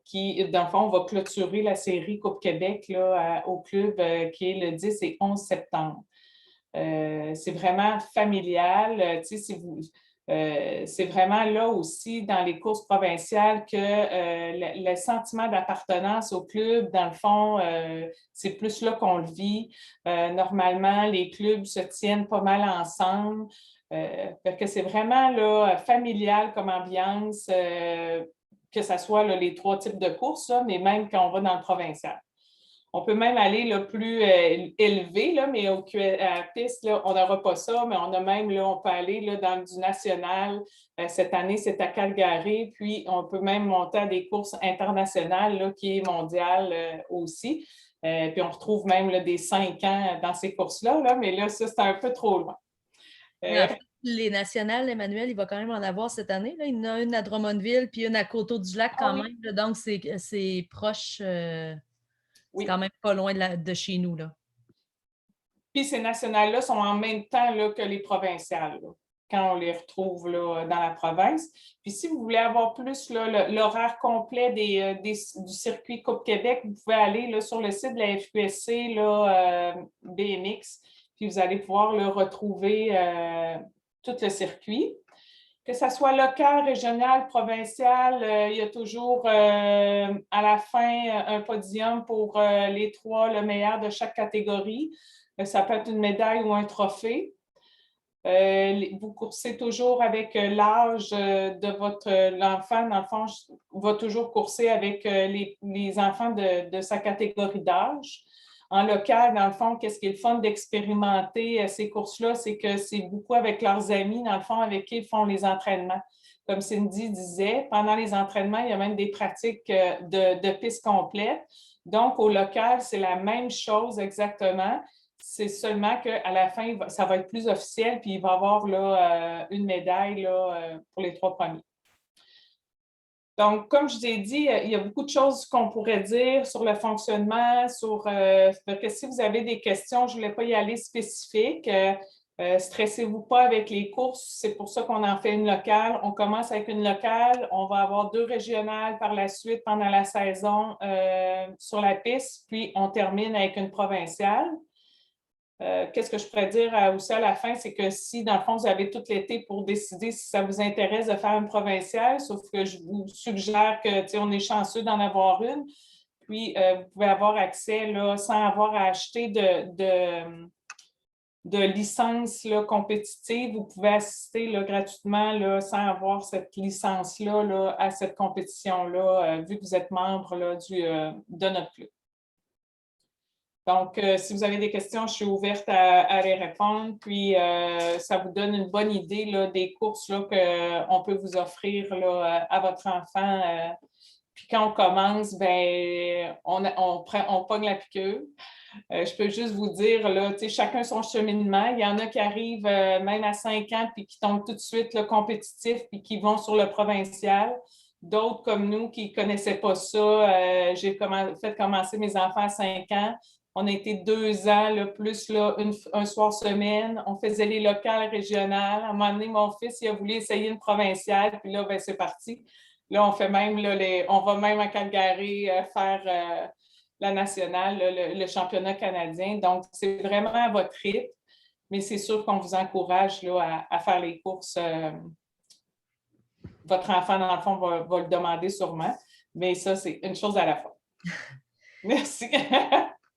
qui, dans le fond, on va clôturer la série Coupe Québec là, au club qui est le 10 et 11 septembre. C'est vraiment familial. Tu sais, c'est vraiment là aussi, dans les courses provinciales, que le sentiment d'appartenance au club, dans le fond, c'est plus là qu'on le vit. Normalement, les clubs se tiennent pas mal ensemble. Parce que c'est vraiment là, familial comme ambiance, que ce soit là, les 3 types de courses, là, mais même quand on va dans le provincial. On peut même aller là, plus élevé, là, mais à la piste, là, on n'aura pas ça, mais on a même, là, on peut aller là, dans du national. Cette année, c'est à Calgary, puis on peut même monter à des courses internationales, là, qui est mondiale aussi. Puis on retrouve même là, des 5 ans dans ces courses-là, là, mais là, ça, c'est un peu trop loin. Les nationales, Emmanuel, il va quand même en avoir cette année. Là. Il y en a une à Drummondville, puis une à Coteau-du-Lac quand même. Là. Donc, c'est proche. C'est quand même pas loin de chez nous. Là. Puis ces nationales-là sont en même temps là, que les provinciales, là, quand on les retrouve là, dans la province. Puis si vous voulez avoir plus l'horaire complet du circuit Coupe Québec, vous pouvez aller là, sur le site de la FQSC là, BMX, puis vous allez pouvoir là, retrouver tout le circuit. Que ce soit local, régional, provincial, il y a toujours à la fin un podium pour les 3, le meilleur de chaque catégorie. Ça peut être une médaille ou un trophée. Vous coursez toujours avec l'âge de l'enfant. Dans le fond, va toujours courser avec les enfants de sa catégorie d'âge. En local, dans le fond, qu'est-ce qui est le fun d'expérimenter ces courses-là, c'est que c'est beaucoup avec leurs amis, dans le fond, avec qui ils font les entraînements. Comme Cindy disait, pendant les entraînements, il y a même des pratiques de pistes complètes. Donc, au local, c'est la même chose exactement. C'est seulement qu'à la fin, ça va être plus officiel, puis il va y avoir là, une médaille là, pour les 3 premiers. Donc, comme je vous ai dit, il y a beaucoup de choses qu'on pourrait dire sur le fonctionnement, que si vous avez des questions, je ne voulais pas y aller spécifique. Stressez-vous pas avec les courses, c'est pour ça qu'on en fait une locale. On commence avec une locale, on va avoir 2 régionales par la suite pendant la saison sur la piste, puis on termine avec une provinciale. Qu'est-ce que je pourrais dire aussi à la fin, c'est que si, dans le fond, vous avez tout l'été pour décider si ça vous intéresse de faire une provinciale, sauf que je vous suggère que, on est chanceux d'en avoir une, puis vous pouvez avoir accès là, sans avoir à acheter de licence là, compétitive. Vous pouvez assister là, gratuitement là, sans avoir cette licence-là là, à cette compétition-là, vu que vous êtes membre là, de notre club. Donc, si vous avez des questions, je suis ouverte à les répondre. Puis, ça vous donne une bonne idée là, des courses qu'on peut vous offrir là, à votre enfant. Puis, quand on commence, ben, on pogne la piqûre. Je peux juste vous dire, là, chacun son cheminement. Il y en a qui arrivent même à 5 ans puis qui tombent tout de suite là, compétitifs puis qui vont sur le provincial. D'autres comme nous qui ne connaissaient pas ça, j'ai fait commencer mes enfants à 5 ans. On a été 2 ans, là, plus là, un soir semaine. On faisait les locales régionales. À un moment donné, mon fils il a voulu essayer une provinciale, puis là, ben, c'est parti. Là, on fait même là, on va même à Calgary faire la nationale, là, le championnat canadien. Donc, c'est vraiment à votre rythme, mais c'est sûr qu'on vous encourage là, à faire les courses. Votre enfant, dans le fond, va le demander sûrement, mais ça, c'est une chose à la fois. Merci.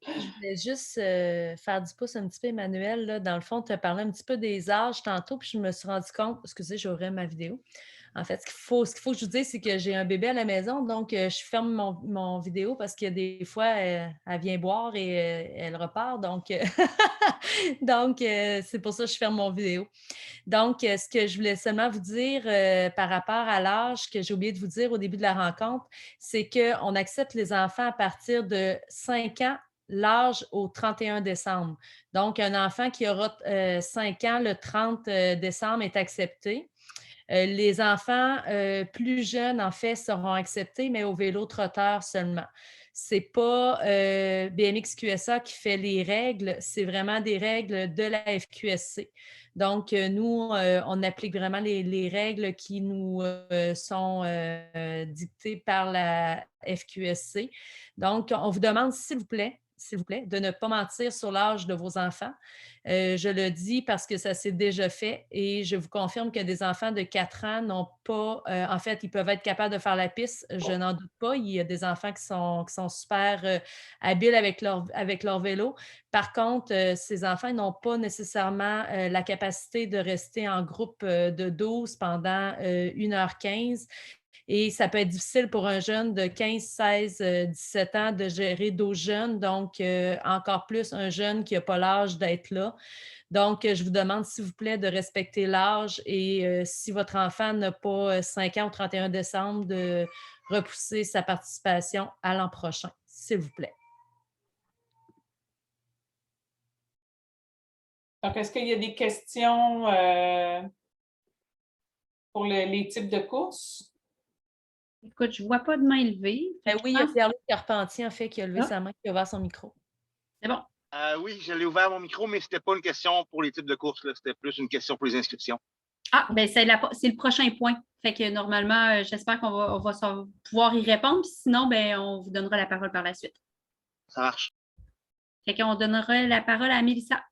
Je voulais juste faire du pouce un petit peu, Emmanuel. Là. Dans le fond, tu as parlé un petit peu des âges tantôt, puis je me suis rendu compte, excusez, j'aurais ma vidéo. En fait, ce qu'il faut que je vous dise, c'est que j'ai un bébé à la maison, donc je ferme mon vidéo parce que des fois, elle vient boire et elle repart. Donc, c'est pour ça que je ferme mon vidéo. Donc, ce que je voulais seulement vous dire par rapport à l'âge que j'ai oublié de vous dire au début de la rencontre, c'est qu'on accepte les enfants à partir de 5 ans, l'âge au 31 décembre. Donc, un enfant qui aura 5 ans le 30 décembre est accepté. Les enfants plus jeunes, en fait, seront acceptés, mais au vélo trotteur seulement. Ce n'est pas BMX QSA qui fait les règles, c'est vraiment des règles de la FQSC. Donc, nous, on applique vraiment les règles qui nous sont dictées par la FQSC. Donc, on vous demande, s'il vous plaît, de ne pas mentir sur l'âge de vos enfants. Je le dis parce que ça s'est déjà fait et je vous confirme que des enfants de 4 ans n'ont pas, en fait, ils peuvent être capables de faire la piste, je n'en doute pas. Il y a des enfants qui sont super habiles avec leur vélo. Par contre, ces enfants ils n'ont pas nécessairement la capacité de rester en groupe de 12 pendant 1h15. Et ça peut être difficile pour un jeune de 15, 16, 17 ans de gérer 12 jeunes, donc encore plus un jeune qui n'a pas l'âge d'être là. Donc, je vous demande, s'il vous plaît, de respecter l'âge et si votre enfant n'a pas 5 ans au 31 décembre, de repousser sa participation à l'an prochain, s'il vous plaît. Donc, est-ce qu'il y a des questions pour les types de courses? Écoute, je ne vois pas de main levée. Oui, il y a Pierre-Luc Carpentier, en fait, qui a levé sa main, qui a ouvert son micro. C'est bon. Oui, j'allais ouvert mon micro, mais ce n'était pas une question pour les types de courses, c'était plus une question pour les inscriptions. Ah, bien, c'est le prochain point. Fait que normalement, j'espère qu'on va pouvoir y répondre. Sinon, ben, on vous donnera la parole par la suite. Ça marche. Fait qu'on donnera la parole à Mélissa.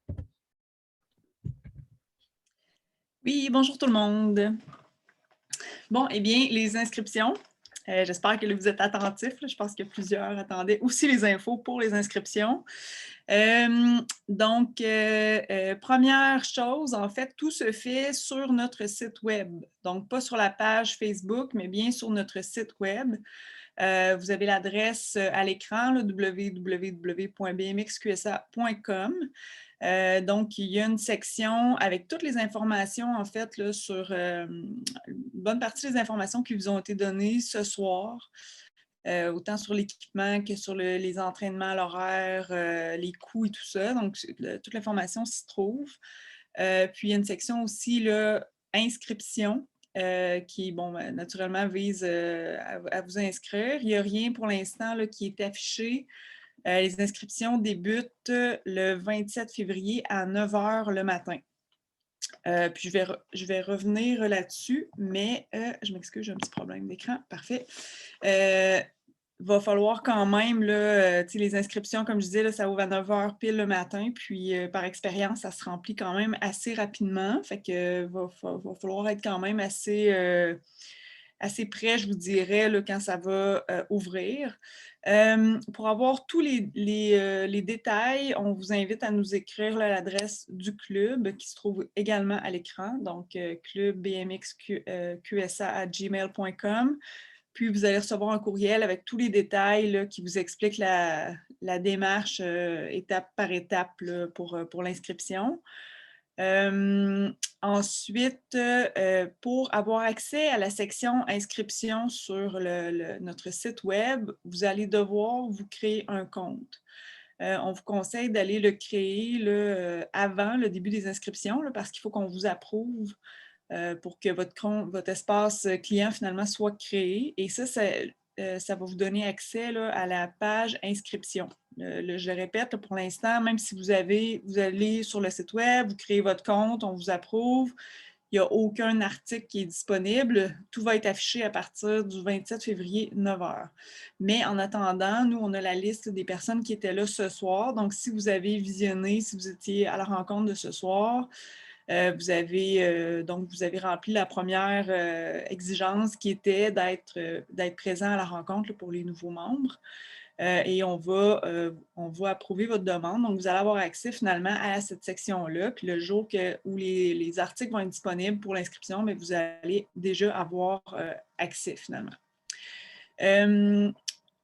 Oui, bonjour tout le monde. Bon, eh bien, les inscriptions. J'espère que vous êtes attentifs. Je pense que plusieurs attendaient aussi les infos pour les inscriptions. Première chose, en fait, tout se fait sur notre site web. Donc, pas sur la page Facebook, mais bien sur notre site web. Vous avez l'adresse à l'écran, www.bmxqsa.com. Donc, il y a une section avec toutes les informations, en fait, là, sur une bonne partie des informations qui vous ont été données ce soir, autant sur l'équipement que sur les entraînements, l'horaire, les coûts et tout ça. Donc, toute l'information s'y trouve. Puis, il y a une section aussi, là, inscription, qui, bon, naturellement, vise à vous inscrire. Il n'y a rien pour l'instant qui est affiché. Les inscriptions débutent le 27 février à 9 h le matin. Puis je vais revenir là-dessus, mais je m'excuse, j'ai un petit problème d'écran. Parfait. Va falloir quand même, là, les inscriptions, comme je disais, là, ça ouvre à 9 h pile le matin, puis par expérience, ça se remplit quand même assez rapidement. Fait que va falloir être quand même assez près, je vous dirais, là, quand ça va ouvrir. Pour avoir tous les détails, on vous invite à nous écrire là, l'adresse du club qui se trouve également à l'écran, donc clubbmxqsa@gmail.com. Puis, vous allez recevoir un courriel avec tous les détails là, qui vous expliquent la démarche étape par étape là, pour l'inscription. Ensuite, pour avoir accès à la section inscription sur notre site web, vous allez devoir vous créer un compte. On vous conseille d'aller le créer là, avant le début des inscriptions là, parce qu'il faut qu'on vous approuve pour que votre espace client finalement soit créé. Et ça va vous donner accès là, à la page inscription. Je le répète, pour l'instant, même si vous allez sur le site web, vous créez votre compte, on vous approuve, il n'y a aucun article qui est disponible. Tout va être affiché à partir du 27 février, 9 h. Mais en attendant, nous, on a la liste des personnes qui étaient là ce soir. Donc, si vous avez visionné, si vous étiez à la rencontre de ce soir, vous avez rempli la première exigence qui était d'être présent à la rencontre là, pour les nouveaux membres. et on va approuver votre demande. Donc, vous allez avoir accès finalement à cette section-là. Puis le jour où les articles vont être disponibles pour l'inscription, mais vous allez déjà avoir accès finalement.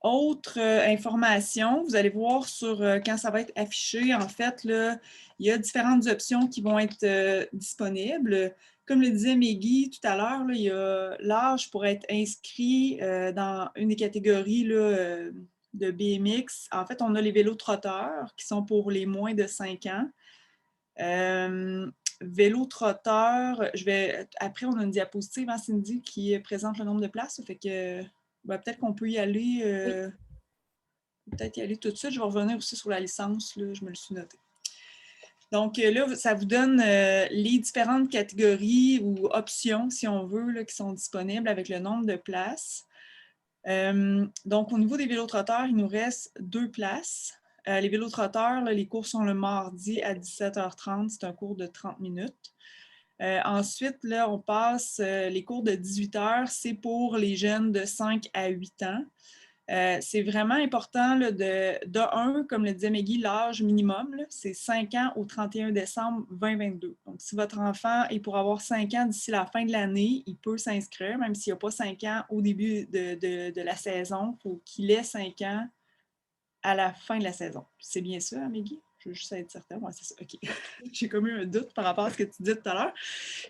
Autre information, vous allez voir sur quand ça va être affiché, en fait, là, il y a différentes options qui vont être disponibles. Comme le disait Meggy tout à l'heure, il y a l'âge pour être inscrit dans une des catégories là, de BMX. En fait, on a les vélos trotteurs qui sont pour les moins de 5 ans. Vélo trotteur, après, on a une diapositive, hein, Cindy, qui présente le nombre de places. Fait que peut-être qu'on peut y aller. Peut-être y aller tout de suite. Je vais revenir aussi sur la licence. Là, je me le suis noté. Donc là, ça vous donne les différentes catégories ou options, si on veut, là, qui sont disponibles avec le nombre de places. Donc, au niveau des vélotrotteurs, il nous reste 2 places. Les vélotrotteurs, là, les cours sont le mardi à 17h30. C'est un cours de 30 minutes. Ensuite, là, on passe les cours de 18h. C'est pour les jeunes de 5 à 8 ans. C'est vraiment important là, de 1, comme le disait Meggy, l'âge minimum, c'est 5 ans au 31 décembre 2022. Donc, si votre enfant est pour avoir 5 ans d'ici la fin de l'année, il peut s'inscrire, même s'il n'a pas 5 ans au début de la saison. Il faut qu'il ait 5 ans à la fin de la saison. C'est bien ça, hein, Meggy? Je veux juste être certaine. Ouais, c'est ça. OK. J'ai comme eu un doute par rapport à ce que tu disais tout à l'heure.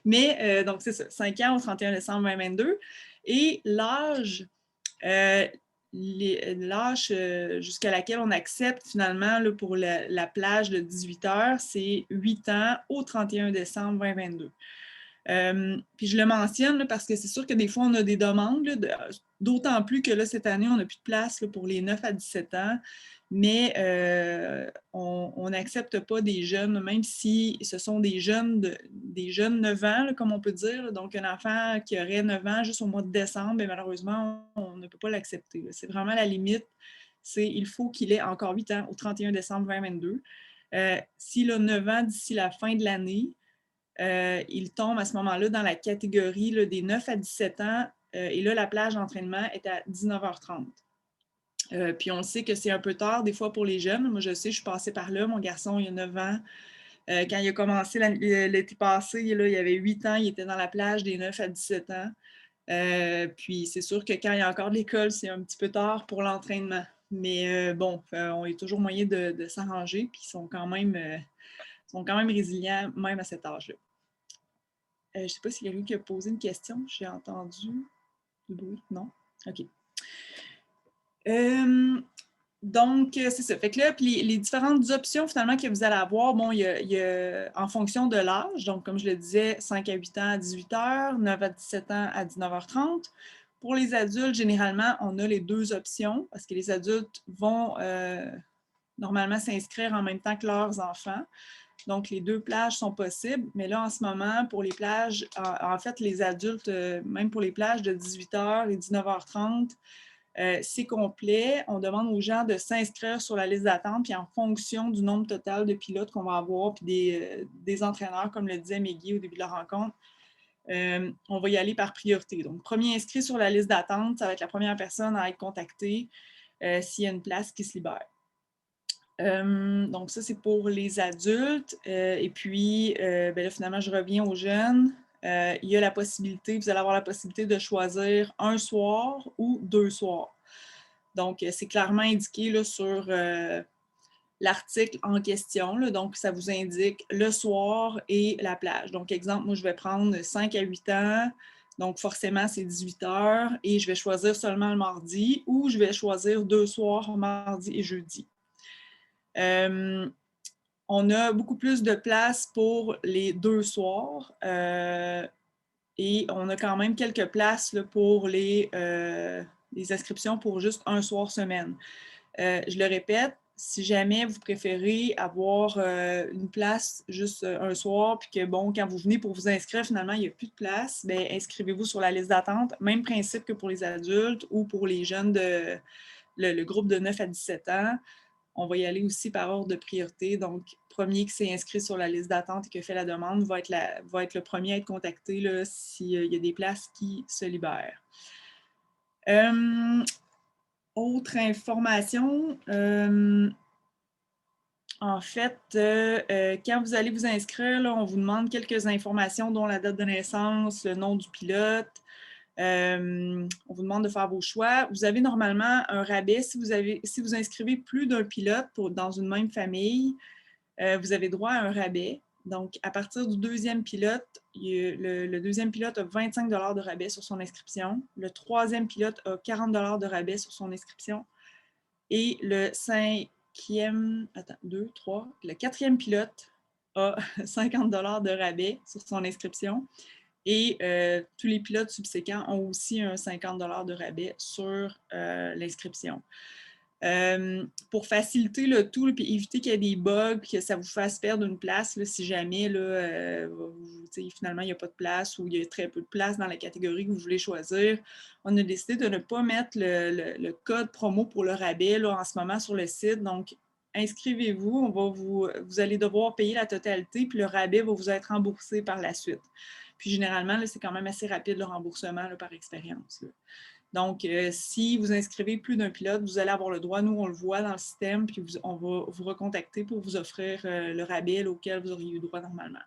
Mais donc, c'est ça. 5 ans au 31 décembre 2022. Et l'âge... l'âge jusqu'à laquelle on accepte finalement là, pour la plage de 18 heures, c'est 8 ans au 31 décembre 2022. Puis je le mentionne là, parce que c'est sûr que des fois, on a des demandes, d'autant plus que là, cette année, on n'a plus de place là, pour les 9 à 17 ans, mais on n'accepte pas des jeunes, même si ce sont des jeunes 9 ans, là, comme on peut dire. Donc, un enfant qui aurait 9 ans juste au mois de décembre, bien, malheureusement, on ne peut pas l'accepter. C'est vraiment la limite. Il faut qu'il ait encore 8 ans au 31 décembre 2022. S'il a 9 ans d'ici la fin de l'année, il tombe à ce moment-là dans la catégorie là, des 9 à 17 ans. Et là, la plage d'entraînement est à 19h30. Puis on sait que c'est un peu tard des fois pour les jeunes. Moi, je sais, je suis passée par là. Mon garçon, il a 9 ans. Quand il a commencé l'été passé, là, il avait 8 ans. Il était dans la plage des 9 à 17 ans. Puis c'est sûr que quand il y a encore de l'école, c'est un petit peu tard pour l'entraînement. Mais bon, on est toujours moyen de s'arranger. Puis ils sont quand même résilients, même à cet âge-là. Je ne sais pas s'il y a quelqu'un qui a posé une question. J'ai entendu du bruit. Non? OK. Donc, c'est ça. Fait que là, puis les différentes options finalement que vous allez avoir, bon, il y a en fonction de l'âge, donc comme je le disais, 5 à 8 ans à 18 h, 9 à 17 ans à 19h30. Pour les adultes, généralement, on a les 2 options parce que les adultes vont normalement s'inscrire en même temps que leurs enfants. Donc, les 2 plages sont possibles, mais là, en ce moment, pour les plages, en fait, les adultes, même pour les plages de 18 h et 19h30, c'est complet. On demande aux gens de s'inscrire sur la liste d'attente, puis en fonction du nombre total de pilotes qu'on va avoir, puis des entraîneurs, comme le disait Meggy au début de la rencontre, on va y aller par priorité. Donc, premier inscrit sur la liste d'attente, ça va être la première personne à être contactée s'il y a une place qui se libère. Donc, ça, c'est pour les adultes. Et puis, ben là, finalement, je reviens aux jeunes. Il y a la possibilité, vous allez avoir la possibilité de choisir un soir ou 2 soirs. Donc, c'est clairement indiqué là, sur l'article en question. Là, donc, ça vous indique le soir et la plage. Donc, exemple, moi, je vais prendre 5 à 8 ans. Donc, forcément, c'est 18 h et je vais choisir seulement le mardi ou je vais choisir 2 soirs, mardi et jeudi. On a beaucoup plus de place pour les 2 soirs et on a quand même quelques places là, pour les inscriptions pour juste un soir semaine. Je le répète, si jamais vous préférez avoir une place juste un soir, puis que, bon, quand vous venez pour vous inscrire, finalement, il n'y a plus de place, bien, inscrivez-vous sur la liste d'attente. Même principe que pour les adultes ou pour les jeunes le groupe de 9 à 17 ans. On va y aller aussi par ordre de priorité. Donc, premier qui s'est inscrit sur la liste d'attente et qui a fait la demande va être le premier à être contacté s'il y a des places qui se libèrent. Autre information, en fait, quand vous allez vous inscrire, là, on vous demande quelques informations, dont la date de naissance, le nom du pilote. On vous demande de faire vos choix. Vous avez normalement un rabais si vous inscrivez plus d'un pilote dans une même famille. Vous avez droit à un rabais. Donc, à partir du deuxième pilote, le deuxième pilote a 25 $ de rabais sur son inscription. Le troisième pilote a 40 $ de rabais sur son inscription. Et le quatrième pilote a 50 $ de rabais sur son inscription. Et tous les pilotes subséquents ont aussi un 50 $ de rabais sur l'inscription. Pour faciliter le tout et éviter qu'il y ait des bugs, que ça vous fasse perdre une place, là, si jamais là, finalement il n'y a pas de place ou il y a très peu de place dans la catégorie que vous voulez choisir, on a décidé de ne pas mettre le code promo pour le rabais là, en ce moment sur le site. Donc, inscrivez-vous, vous allez devoir payer la totalité, puis le rabais va vous être remboursé par la suite. Puis généralement, c'est quand même assez rapide le remboursement là, par expérience. Là. Donc, si vous inscrivez plus d'un pilote, vous allez avoir le droit. Nous, on le voit dans le système, puis on va vous recontacter pour vous offrir le rabais auquel vous auriez eu droit normalement.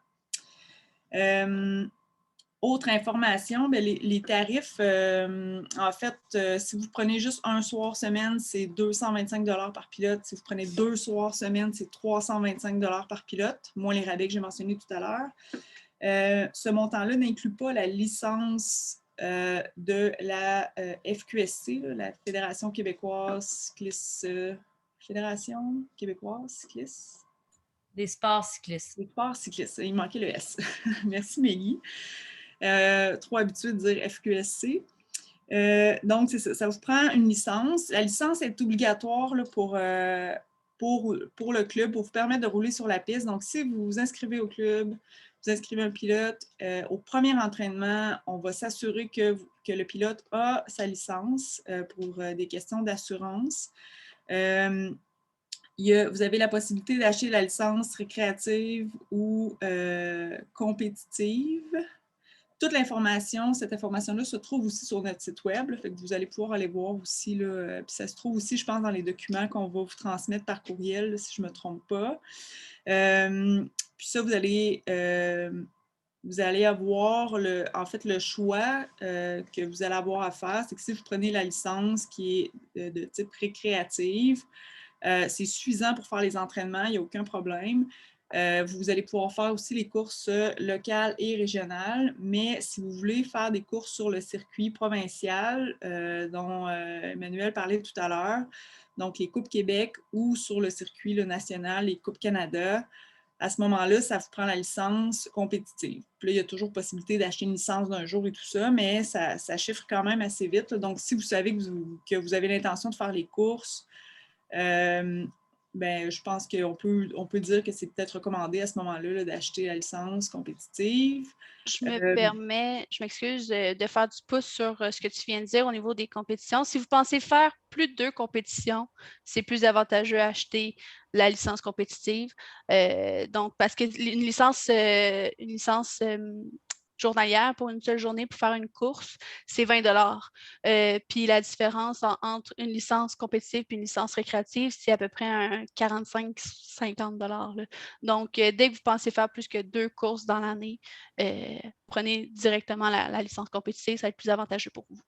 Autre information, bien, les tarifs, en fait, si vous prenez juste un soir semaine, c'est 225 $ par pilote. Si vous prenez 2 soirs semaine, c'est 325 $ par pilote, moins les rabais que j'ai mentionnés tout à l'heure. Ce montant-là n'inclut pas la licence de la FQSC, là, la Fédération québécoise cycliste. Fédération québécoise cycliste. Des sports cyclistes. Des sports cyclistes. Il manquait le S. Merci, Maggie. Trop habituée de dire FQSC. Donc, c'est ça. Ça vous prend une licence. La licence est obligatoire là, pour le club, pour vous permettre de rouler sur la piste. Donc, si vous vous inscrivez au club, vous inscrivez un pilote, au premier entraînement, on va s'assurer que le pilote a sa licence pour des questions d'assurance. Vous avez la possibilité d'acheter la licence récréative ou compétitive. Toute l'information, cette information-là se trouve aussi sur notre site web, là, fait que vous allez pouvoir aller voir aussi. Là, puis ça se trouve aussi, je pense, dans les documents qu'on va vous transmettre par courriel, là, si je ne me trompe pas. Puis ça, vous allez avoir en fait le choix que vous allez avoir à faire, c'est que si vous prenez la licence qui est de type récréative, c'est suffisant pour faire les entraînements, il n'y a aucun problème. Vous allez pouvoir faire aussi les courses locales et régionales, mais si vous voulez faire des courses sur le circuit provincial dont Emmanuel parlait tout à l'heure, donc les Coupes Québec ou sur le circuit national, les Coupes Canada, à ce moment-là, ça vous prend la licence compétitive. Puis là, il y a toujours possibilité d'acheter une licence d'un jour et tout ça, mais ça chiffre quand même assez vite. Donc, si vous savez que vous avez l'intention de faire les courses, ben, je pense qu'on peut dire que c'est peut-être recommandé à ce moment-là d'acheter la licence compétitive. Je m'excuse de faire du pouce sur ce que tu viens de dire au niveau des compétitions. Si vous pensez faire plus de 2 compétitions, c'est plus avantageux acheter la licence compétitive. Donc, parce qu'une licence journalière pour une seule journée pour faire une course, c'est 20 $. Puis la différence entre une licence compétitive et une licence récréative, c'est à peu près un 45-50 $. Donc, dès que vous pensez faire plus que 2 courses dans l'année, prenez directement la licence compétitive, ça va être plus avantageux pour vous.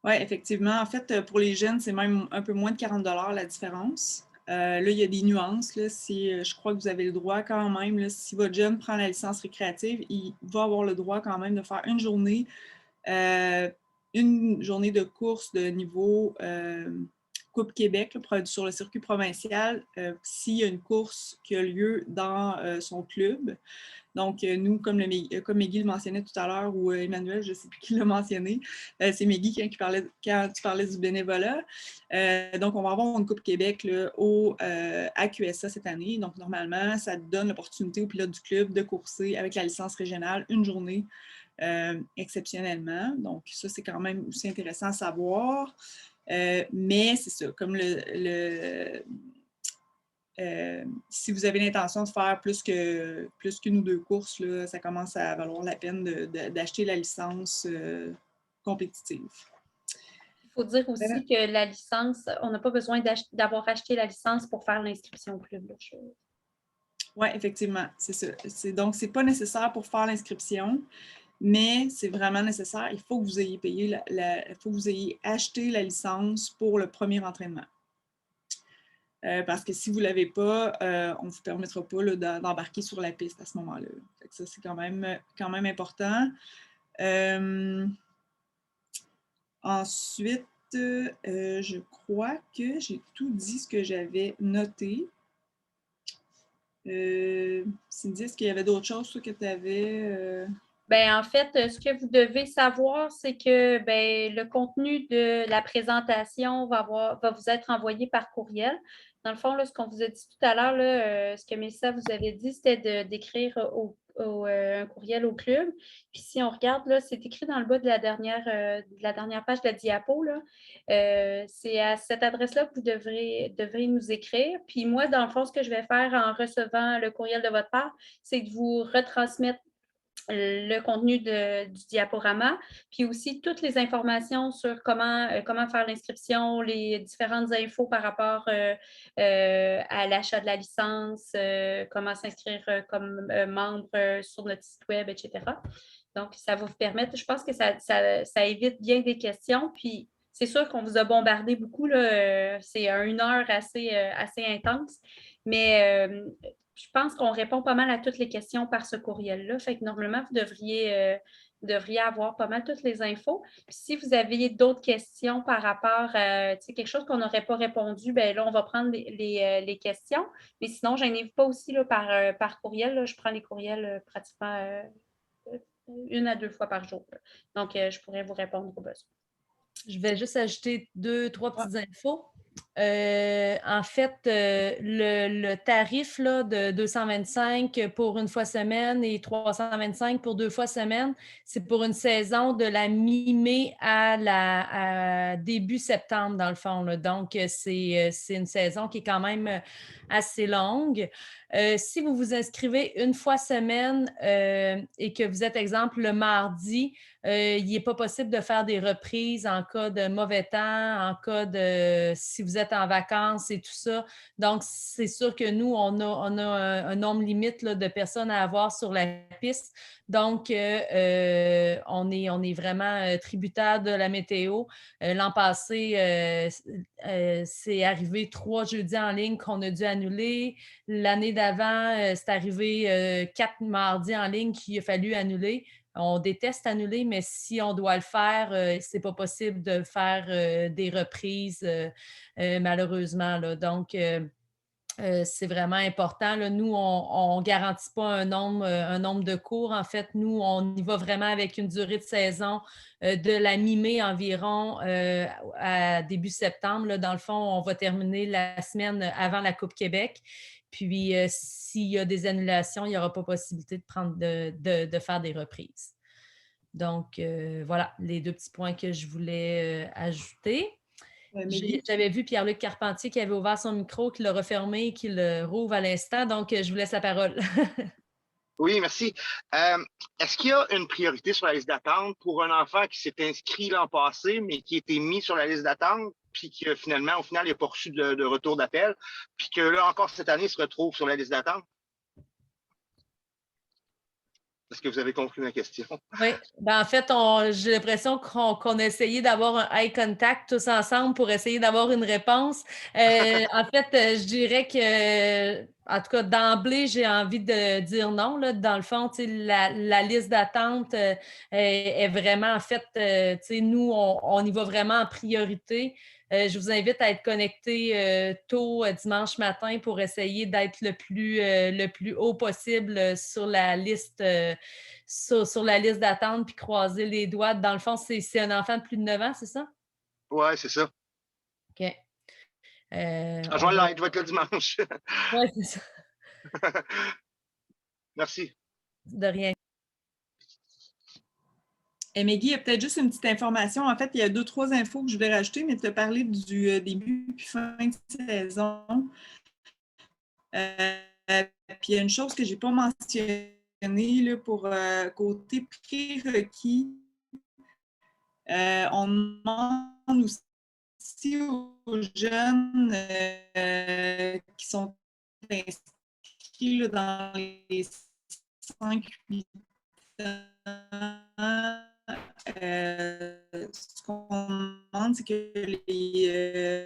Oui, effectivement. En fait, pour les jeunes, c'est même un peu moins de 40 $ la différence. Là, il y a des nuances. Là, je crois que vous avez le droit quand même, là, si votre jeune prend la licence récréative, il va avoir le droit quand même de faire une journée de course de niveau Coupe Québec là, sur le circuit provincial s'il y a une course qui a lieu dans son club. Donc, nous, comme Meggy le mentionnait tout à l'heure, ou Emmanuel, je ne sais plus qui l'a mentionné, c'est Meggy quand tu parlais du bénévolat. Donc, on va avoir une Coupe Québec là, à QSA cette année. Donc, normalement, ça donne l'opportunité aux pilotes du club de courser avec la licence régionale une journée exceptionnellement. Donc, ça, c'est quand même aussi intéressant à savoir. Mais c'est ça, comme si vous avez l'intention de faire plus qu'une ou 2 courses, là, ça commence à valoir la peine d'acheter la licence compétitive. faut dire aussi que la licence, on n'a pas besoin d'avoir acheté la licence pour faire l'inscription au club. Oui, effectivement, c'est ça. Donc, ce n'est pas nécessaire pour faire l'inscription, mais c'est vraiment nécessaire. Il faut que vous ayez payé il faut que vous ayez acheté la licence pour le premier entraînement. Parce que si vous ne l'avez pas, on ne vous permettra pas d'embarquer sur la piste à ce moment-là. Ça, c'est quand même important. Ensuite, je crois que j'ai tout dit ce que j'avais noté. Cindy, est-ce qu'il y avait d'autres choses que tu avais? Ben, en fait, ce que vous devez savoir, c'est que le contenu de la présentation va vous être envoyé par courriel. Dans le fond, là, ce qu'on vous a dit tout à l'heure, ce que Mélissa vous avait dit, c'était d'écrire un courriel au club. Puis si on regarde, là, c'est écrit dans le bas de la dernière page de la diapo. C'est à cette adresse-là que vous devrez nous écrire. Puis moi, dans le fond, ce que je vais faire en recevant le courriel de votre part, c'est de vous retransmettre le contenu du diaporama, puis aussi toutes les informations sur comment faire l'inscription, les différentes infos par rapport à l'achat de la licence, comment s'inscrire comme membre sur notre site web, etc. Donc, ça va vous permettre, je pense que ça évite bien des questions, puis c'est sûr qu'on vous a bombardé beaucoup, c'est une heure assez intense, mais je pense qu'on répond pas mal à toutes les questions par ce courriel-là. Fait que normalement, vous devriez avoir pas mal toutes les infos. Puis si vous avez d'autres questions par rapport à quelque chose qu'on n'aurait pas répondu, bien là, on va prendre les questions. Mais sinon, je n'invite pas aussi là, par courriel. Là, je prends les courriels pratiquement 1 à 2 fois par jour. Là. Donc, je pourrais vous répondre aux besoins. Je vais juste ajouter 2-3 petites infos. En fait, le tarif là, de 225 pour une fois semaine et 325 pour 2 fois semaine, c'est pour une saison de la mi-mai à début septembre, dans le fond. Là. Donc, c'est une saison qui est quand même assez longue. Si vous vous inscrivez une fois semaine et que vous êtes, exemple, le mardi, il n'est pas possible de faire des reprises en cas de mauvais temps, en cas de si vous êtes en vacances et tout ça. Donc, c'est sûr que nous, on a un nombre limite là, de personnes à avoir sur la piste. Donc, on est vraiment tributaire de la météo. L'an passé, c'est arrivé 3 jeudis en ligne qu'on a dû annuler. L'année d'avant, c'est arrivé 4 mardis en ligne qu'il a fallu annuler. On déteste annuler, mais si on doit le faire, c'est pas possible de faire des reprises, malheureusement. Là. Donc, c'est vraiment important. Là. Nous, on ne garantit pas un nombre de cours. En fait, nous, on y va vraiment avec une durée de saison de la mi-mai environ à début septembre. Là. Dans le fond, on va terminer la semaine avant la Coupe Québec. Puis, s'il y a des annulations, il n'y aura pas possibilité de faire des reprises. Donc, voilà les 2 petits points que je voulais ajouter. J'avais vu Pierre-Luc Carpentier qui avait ouvert son micro, qui l'a refermé et qui le rouvre à l'instant. Donc, je vous laisse la parole. Oui, merci. Est-ce qu'il y a une priorité sur la liste d'attente pour un enfant qui s'est inscrit l'an passé, mais qui a été mis sur la liste d'attente, puis que finalement, au final, il n'a pas reçu de retour d'appel, puis que là, encore cette année, il se retrouve sur la liste d'attente? Est-ce que vous avez compris ma question? Oui. Ben, en fait, j'ai l'impression qu'on a essayé d'avoir un eye contact tous ensemble pour essayer d'avoir une réponse. En fait, je dirais que, en tout cas, d'emblée, j'ai envie de dire non. Là. Dans le fond, la liste d'attente est vraiment, en fait, nous, on y va vraiment en priorité. Je vous invite à être connecté tôt dimanche matin pour essayer d'être le plus haut possible sur la liste sur la liste d'attente puis croiser les doigts. Dans le fond, c'est un enfant de plus de 9 ans, c'est ça? Oui, c'est ça. OK. Je vais l'être, je vais être le dimanche. Oui, c'est ça. Merci. De rien. Et Maggie, il y a peut-être juste une petite information. En fait, il y a 2-3 infos que je voulais rajouter, mais tu as parlé du début puis fin de saison. Puis il y a une chose que je n'ai pas mentionnée là, pour côté prérequis. On demande aussi aux jeunes qui sont inscrits là, dans les 5-8 ans. Ce qu'on demande, c'est que